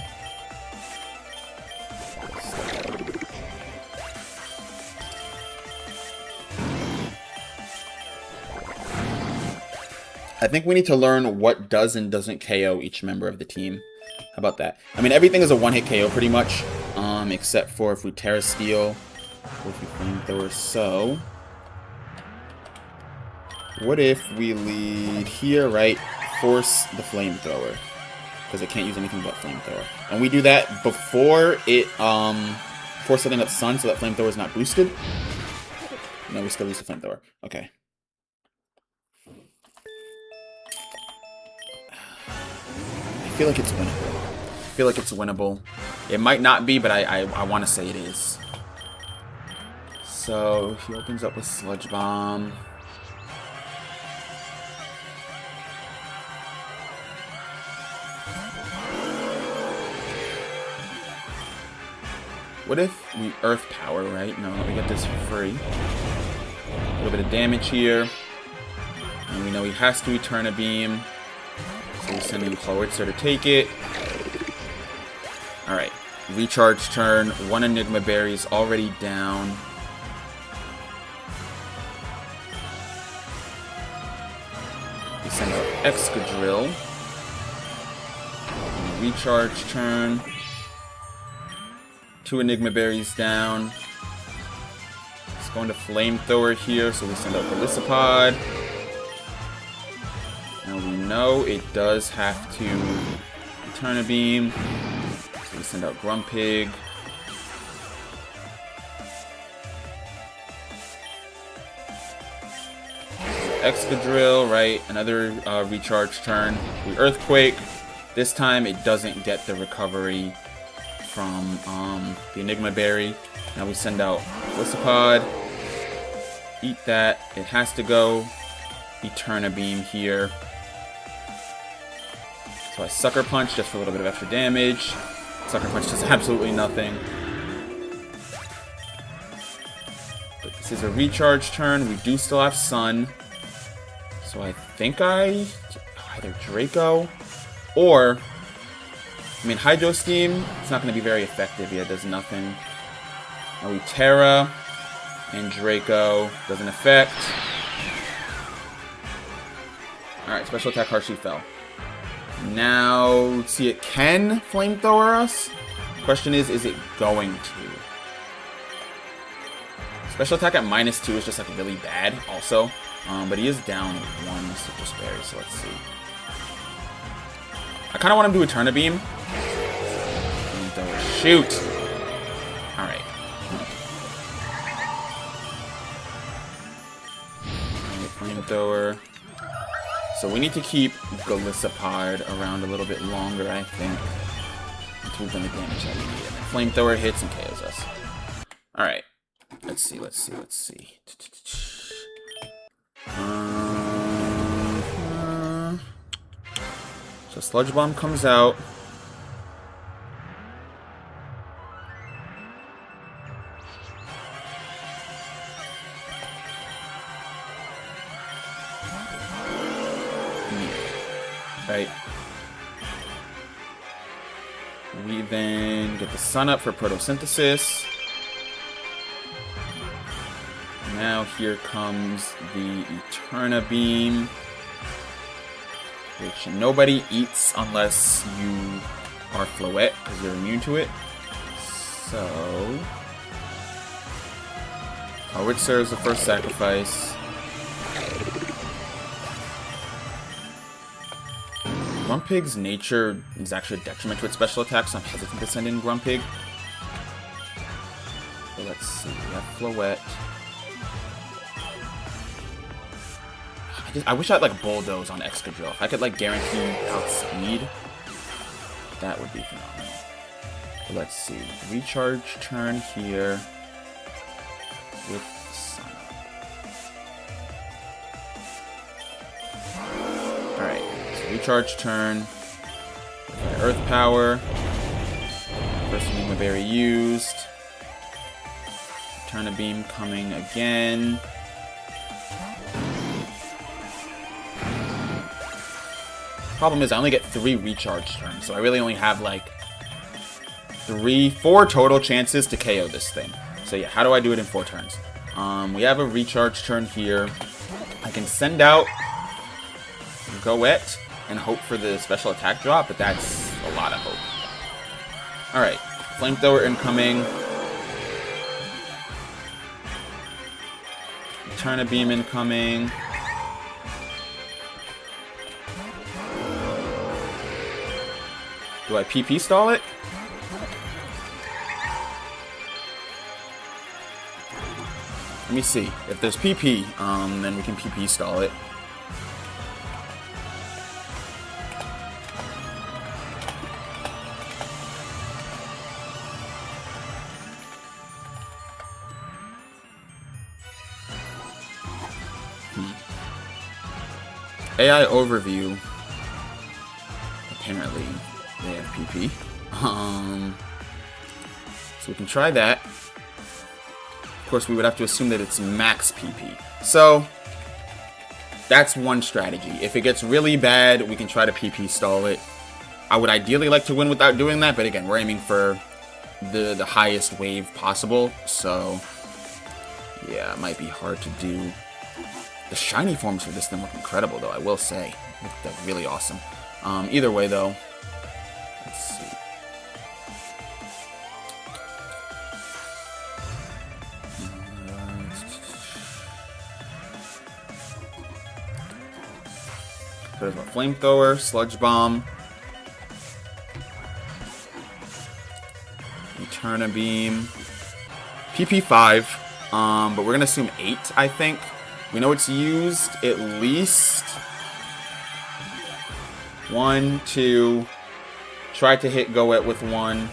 A: I think we need to learn what does and doesn't KO each member of the team. How about that? I mean, everything is a one-hit KO pretty much, except for if we Terrasteel or if we Flamethrower. So, what if we lead here, right? Force the Flamethrower, because it can't use anything but Flamethrower. And we do that before it, before setting up Sun, so that Flamethrower is not boosted. No, we still use the Flamethrower. Okay. I feel like it's winnable. I feel like it's winnable. It might not be, but I want to say it is. So he opens up with Sludge Bomb. What if we Earth Power, right? No, we get this for free. little bit of damage here. And we know he has to return a beam. So we send in Howitzer to take it. Alright. Recharge turn. One Enigma Berry is already down. We send out Excadrill. Recharge turn. 2 Enigma Berries down. It's going to Flamethrower here, so we send out Golisopod. Now we know it does have to return a beam. So we send out Grumpig. Excadrill, right? Another recharge turn. We Earthquake. This time it doesn't get the recovery from the Enigma Berry. Now we send out Golisopod. Eat that. It has to go. Eterna Beam here. So I Sucker Punch just for a little bit of extra damage. Sucker Punch does absolutely nothing. But this is a recharge turn. We do still have Sun. So I think I either Draco or, I mean, Hydro Steam, it's not going to be very effective. Yeah, it does nothing. Now we Terra and Draco. Doesn't affect. Alright, special attack harshly fell. Now, let's see, it can Flamethrower us. Question is it going to? Special attack at -2 is just like really bad also. But he is down 1 Citrus Berry, so let's see. I kind of want him to Eterna Beam. Shoot! Alright. Flamethrower. So we need to keep Golisopod around a little bit longer, I think. Until we've done the damage that we need. And then Flamethrower hits and KOs us. Alright. Let's see. So Sludge Bomb comes out. Right. We then get the Sun up for Photosynthesis. Now here comes the Eterna Beam, which nobody eats unless you are Floette, because you're immune to it. So Howitzer is the first sacrifice. Grumpig's nature is actually a detriment to its special attack, so I'm hesitant to send in Grumpig. So let's see, we have Floette. I wish I had like Bulldoze on Excadrill. If I could like guarantee outspeed, that would be phenomenal. So let's see, recharge turn here with Sun. Alright, so recharge turn. Earth Power. First Enigma Berry used. Eterna Beam coming again. Problem is I only get 3 recharge turns, so I really only have like 4 total chances to KO this thing. So yeah, how do I do it in 4 turns? We have a recharge turn here. I can send out Goet and hope for the special attack drop, but that's a lot of hope. Alright, Flamethrower incoming. Eterna Beam incoming. Do I PP stall it? Let me see. If there's PP, then we can PP stall it. AI overview. Apparently, they have PP. So we can try that. course, we would have to assume that it's max PP. So, that's one strategy. If it gets really bad, we can try to PP stall it. I would ideally like to win without doing that, but again, we're aiming for the highest wave possible, so yeah, it might be hard to do. The shiny forms for this thing look incredible, though, I will say. They're really awesome. Either way, though, let's see. There's a flamethrower, sludge bomb, Eterna beam, PP 5. But we're gonna assume 8. I think we know it's used at least 1, 2. Try to hit Goet with 1.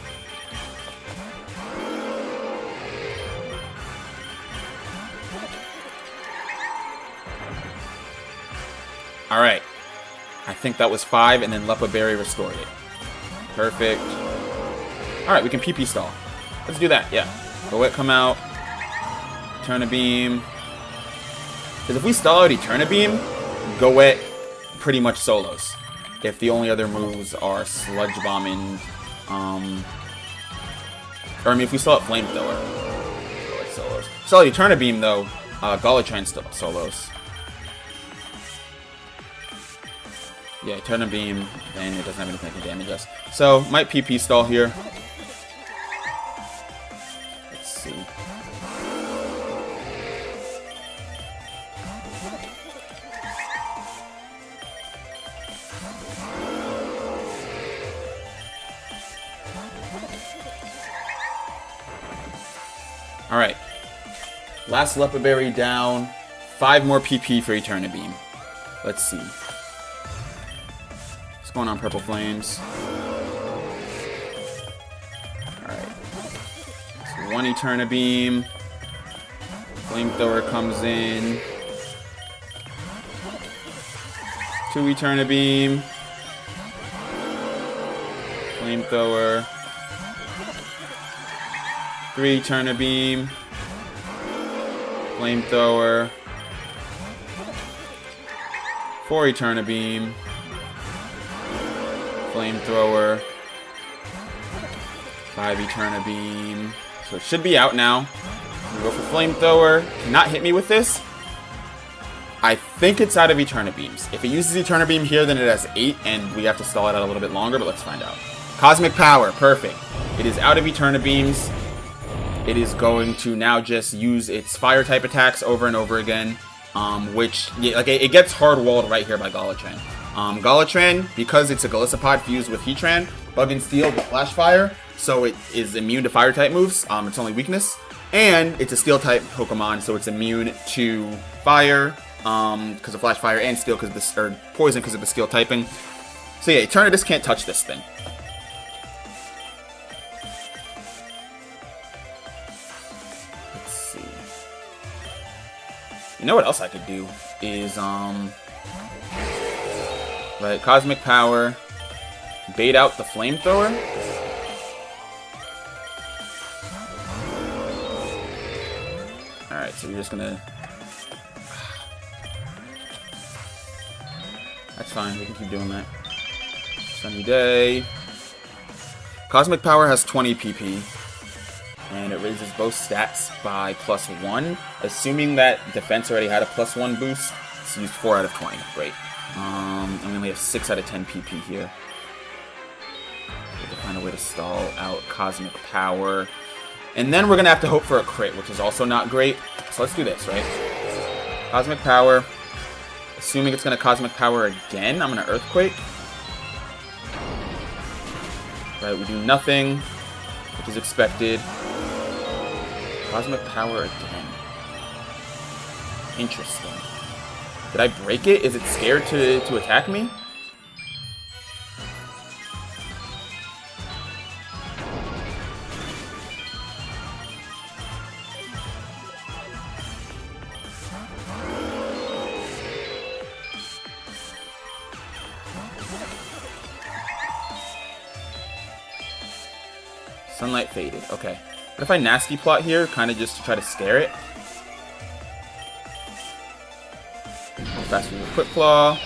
A: All right. I think that was 5, and then Lepa Berry restored it. Perfect. Alright, we can PP stall. Let's do that, yeah. Goet come out. Eterna Beam. Because if we stall out Eterna Beam, Goet pretty much solos. If the only other moves are Sludge Bomb and... or, I mean, if we stall out Flamethrower, Goet solos. Stall out Eterna Beam, though, Gallatron still solos. Yeah, Eterna Beam, and it doesn't have anything that can damage us. So, might PP stall here. Let's see. Alright. Last Lepa Berry down. 5 more PP for Eterna Beam. Let's see. What's going on, Purple Flames? Alright. So 1 Eterna Beam. Flamethrower comes in. 2 Eterna Beam. Flamethrower. 3 Eterna Beam. Flamethrower. 4 Eterna Beam. Flamethrower. 5 Eterna Beam. So it should be out now. We go for Flamethrower. Cannot hit me with this. I think it's out of Eterna Beams. If it uses Eterna Beam here, then it has 8, and we have to stall it out a little bit longer, but let's find out. Cosmic Power. Perfect. It is out of Eterna Beams. It is going to now just use its fire-type attacks over and over again, which, yeah, like, it gets hard-walled right here by Gallatron. Gallatron, because it's a Golisopod fused with Heatran, Bug and Steel with Flash Fire, so it is immune to fire-type moves, its only weakness, and it's a Steel-type Pokemon, so it's immune to Fire, because of Flash Fire, and Steel because of this, or Poison because of the Steel typing. So yeah, Eternatus can't touch this thing. You know what else I could do is, right, Cosmic Power, bait out the Flamethrower. Alright, so you're just gonna... That's fine, we can keep doing that. Sunny Day. Cosmic Power has 20 PP. And it raises both stats by +1. Assuming that defense already had a +1 boost, it's used 4 out of 20. Great. And we only have 6 out of 10 PP here. We have to find a way to stall out Cosmic Power. And then we're going to have to hope for a crit, which is also not great. So let's do this, right? Cosmic Power. Assuming it's going to Cosmic Power again, I'm going to Earthquake. Right, we do nothing, which is expected. Cosmic Power again. Interesting. Did I break it? Is it scared to attack me? Sunlight faded. Okay. What if I nasty plot here, kind of just to try to scare it? Fast with a Quick Claw.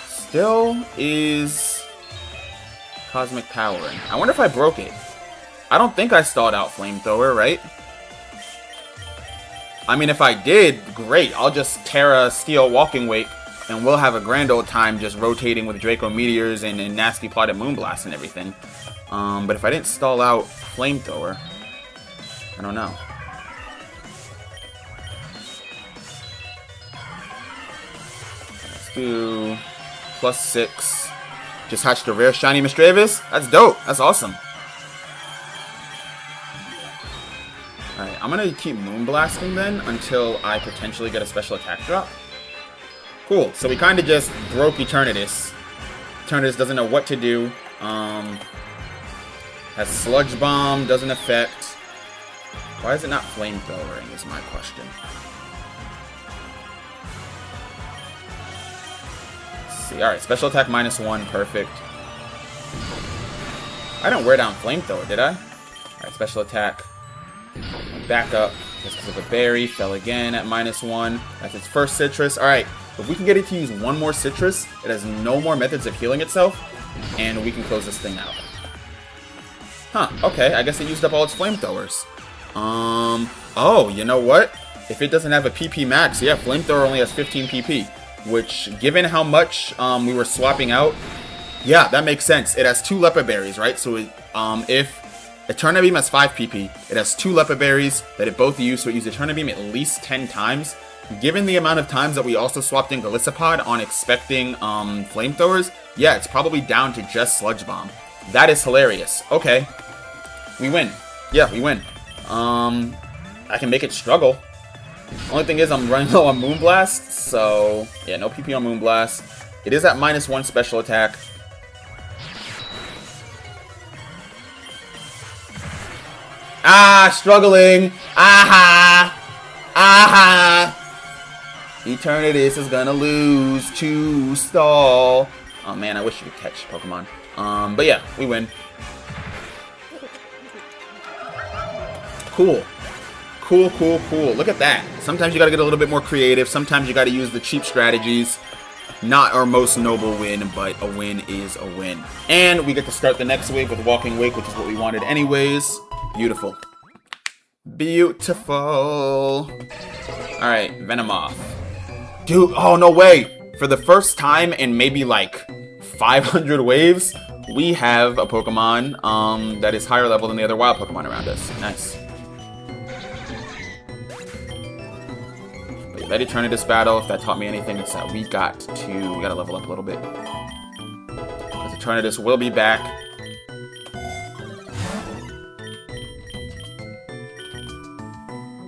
A: Still is Cosmic Powering. I wonder if I broke it. I don't think I stalled out Flamethrower, right? I mean, if I did, great. I'll just Terra Steel Walking Wake, and we'll have a grand old time just rotating with Draco Meteors and nasty plotted Moonblast and everything. But if I didn't stall out Flamethrower, I don't know. Let's do +6. Just hatched a rare shiny Misdreavus. That's dope. That's awesome. Alright, I'm gonna keep Moonblasting then until I potentially get a special attack drop. Cool. So we kind of just broke Eternatus. Eternatus doesn't know what to do. Has Sludge Bomb, doesn't affect. Why is it not Flamethrowering is my question. Let's see. Alright, special attack -1, perfect. I didn't wear down Flamethrower, did I? Alright, special attack. Back up just because of a berry. Fell again at -1. That's its first citrus. Alright, if we can get it to use one more citrus, it has no more methods of healing itself, and we can close this thing out. Huh, okay, I guess it used up all its flamethrowers. Oh, you know what? If it doesn't have a PP max, yeah, Flamethrower only has 15 PP, which, given how much we were swapping out, yeah, that makes sense. It has 2 Leopard Berries, right? So if Eterna Beam has 5 PP, it has 2 Leopard Berries that it both use, so it used Eterna Beam at least 10 times. Given the amount of times that we also swapped in Golisopod on expecting Flamethrowers, yeah, it's probably down to just Sludge Bomb. That is hilarious. Okay. We win. Yeah, we win. I can make it struggle. Only thing is I'm running low on Moonblast, so yeah, no PP on Moonblast. It is at -1 special attack. Ah, struggling. Aha. Aha. Eternatus is gonna lose to stall. Oh man, I wish you could catch Pokemon. But yeah, we win. Cool. Cool, cool, cool. Look at that. Sometimes you gotta get a little bit more creative. Sometimes you gotta use the cheap strategies. Not our most noble win, but a win is a win. And we get to start the next wave with Walking Wake, which is what we wanted anyways. Beautiful. Beautiful. Alright, Venomoth. Dude, oh no way. For the first time in maybe like 500 waves, we have a Pokemon that is higher level than the other wild Pokemon around us. Nice. That Eternatus battle, if that taught me anything, it's that we gotta level up a little bit. Because Eternatus will be back.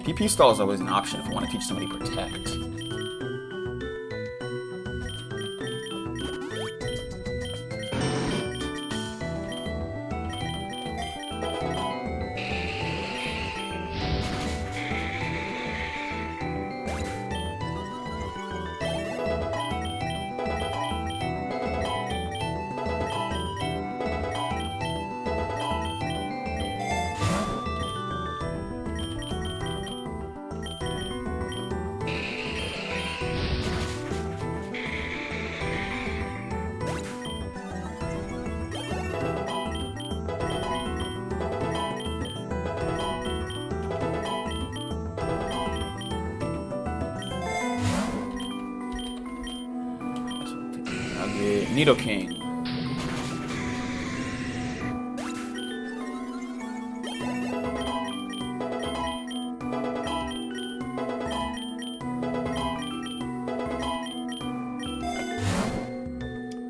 A: PP stall is always an option if you want to teach somebody Protect. Nidoking.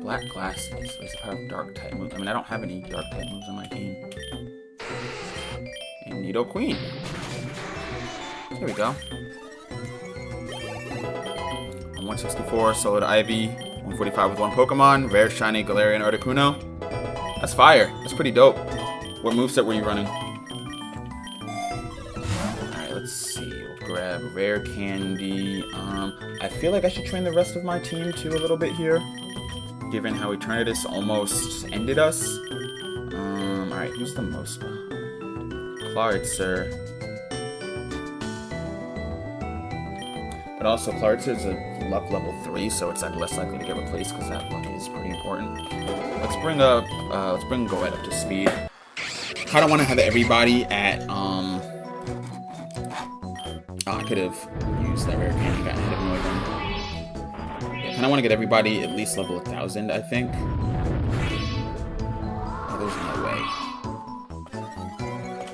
A: Black Glasses. Does it have dark type moves? I mean, I don't have any dark type moves on my team. And Nidoqueen. There we go. 164, Solid Ivy. 145 with 1 Pokemon. Rare Shiny Galarian Articuno. That's fire. That's pretty dope. What moveset were you running? Alright, let's see. We'll grab Rare Candy. I feel like I should train the rest of my team too a little bit here, given how Eternatus almost ended us. Alright, who's the most behind? Clartzer. But also, Clartzer is a luck level 3, so it's like less likely to get replaced because that luck is pretty important. Let's bring Goet up to speed. Kind of want to have everybody at oh, I could have used that rare candy, got ahead of Noivern. Yeah, kind of want to get everybody at least level 1000, I think. Oh, there's no way.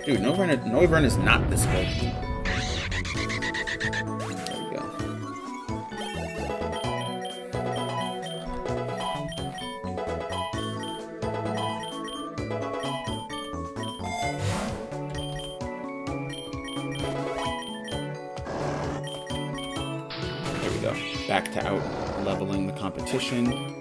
A: Dude, Noivern is not this good. There we go. There we go. Back to out leveling the competition.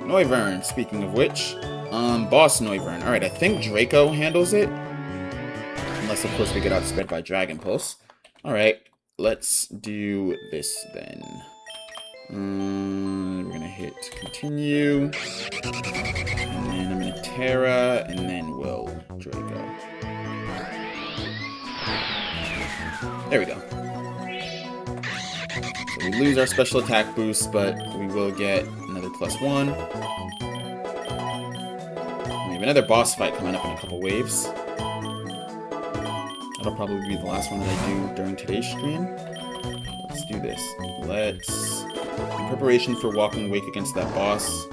A: Noivern, speaking of which, boss Noivern. Alright, I think Draco handles it. Unless, of course, we get outsped by Dragon Pulse. Alright, let's do this then. We're gonna hit continue. And then I'm gonna Terra, and then we'll Draco. There we go. So we lose our special attack boost, but we will get another +1. We have another boss fight coming up in a couple waves. That'll probably be the last one that I do during today's stream. Let's do this. In preparation for Walking Wake against that boss.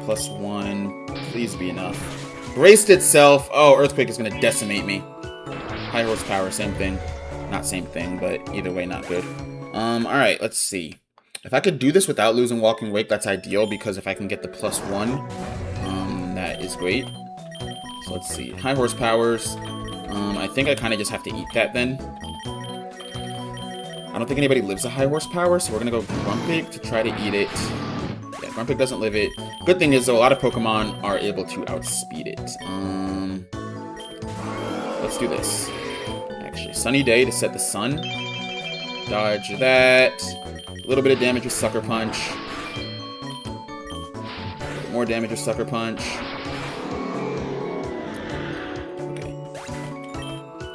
A: +1. Please be enough. Braced itself. Oh, Earthquake is going to decimate me. High horsepower, same thing. Not same thing, but either way, not good. Alright, let's see. If I could do this without losing Walking Wake, that's ideal, because if I can get the +1, that is great. So let's see. High horsepowers. I think I kind of just have to eat that then. I don't think anybody lives a high horsepower, so we're going to go Grumpig to try to eat it. Yeah, Grumpig doesn't live it. Good thing is, though, a lot of Pokemon are able to outspeed it. Let's do this. Actually, Sunny Day to set the sun. Dodge that. A little bit of damage with Sucker Punch. More damage with Sucker Punch. Okay.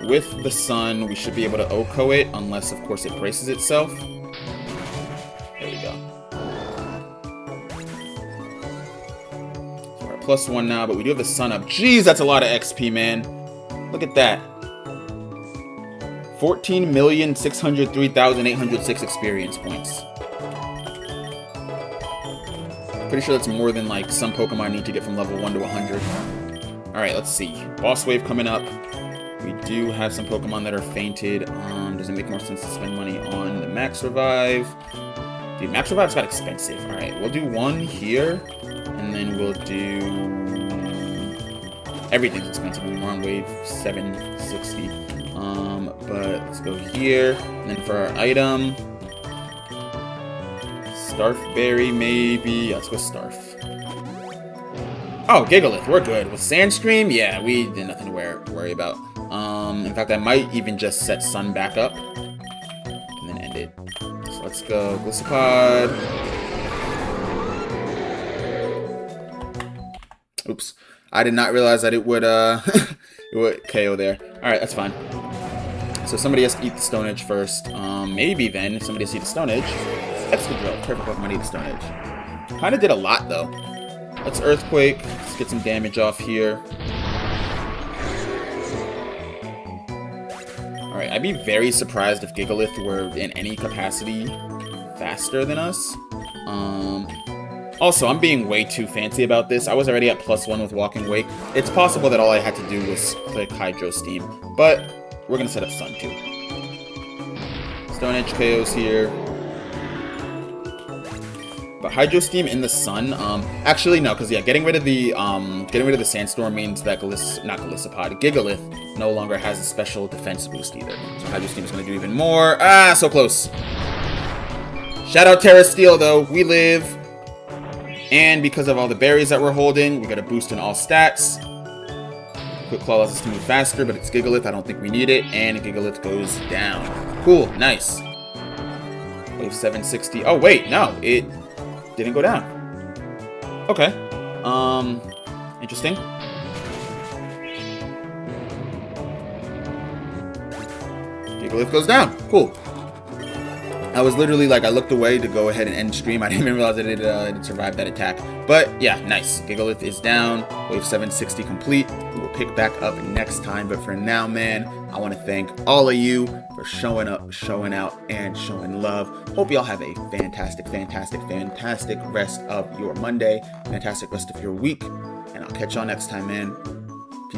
A: With the sun, we should be able to OHKO it, unless, of course, it braces itself. There we go. So we're at +1 now, but we do have the sun up. Jeez, that's a lot of XP, man. Look at that. 14,603,806 experience points. Pretty sure that's more than like some Pokemon need to get from level 1 to 100. Alright, let's see. Boss wave coming up. We do have some Pokemon that are fainted. Does it make more sense to spend money on the Max Revive? Dude, Max Revive's got expensive. Alright, we'll do one here. And then we'll do... Everything's expensive. We're on wave 760. But let's go here. And then for our item... Starfberry, maybe. Yeah, let's go Starf. Oh, Gigalith, we're good. With Sandstream, yeah, we did nothing to worry about. In fact, I might even just set Sun back up. And then end it. So let's go Gliscopod. Oops. I did not realize that it would, it would KO there. Alright, that's fine. So somebody has to eat the Stone Edge first. Maybe then, if somebody has to eat the Stone Edge. That's the drill. Perfect Pokemon to eat the Stone Edge. Kinda did a lot, though. Let's Earthquake. Let's get some damage off here. Alright, I'd be very surprised if Gigalith were in any capacity faster than us. Also, I'm being way too fancy about this. I was already at +1 with Walking Wake. It's possible that all I had to do was click Hydro Steam, but we're going to set up Sun, too. Stone Edge KOs here. But Hydro Steam in the Sun, actually no, because yeah, getting rid of the Sandstorm means that Gigalith no longer has a special defense boost either. So Hydro Steam is going to do even more. Ah, so close. Shout out Terra Steel though, we live. And because of all the berries that we're holding, we got a boost in all stats. Quick Claw allows us to move faster, but it's Gigalith. I don't think we need it. And Gigalith goes down. Cool. Nice. Wave 760. Oh, wait. No. It didn't go down. Okay. Interesting. Gigalith goes down. Cool. I was literally like, I looked away to go ahead and end stream. I didn't even realize that it survived that attack. But yeah, nice. Gigalith is down. Wave 760 complete. We will pick back up next time. But for now, man, I want to thank all of you for showing up, showing out, and showing love. Hope y'all have a fantastic, fantastic, fantastic rest of your Monday. Fantastic rest of your week. And I'll catch y'all next time, man.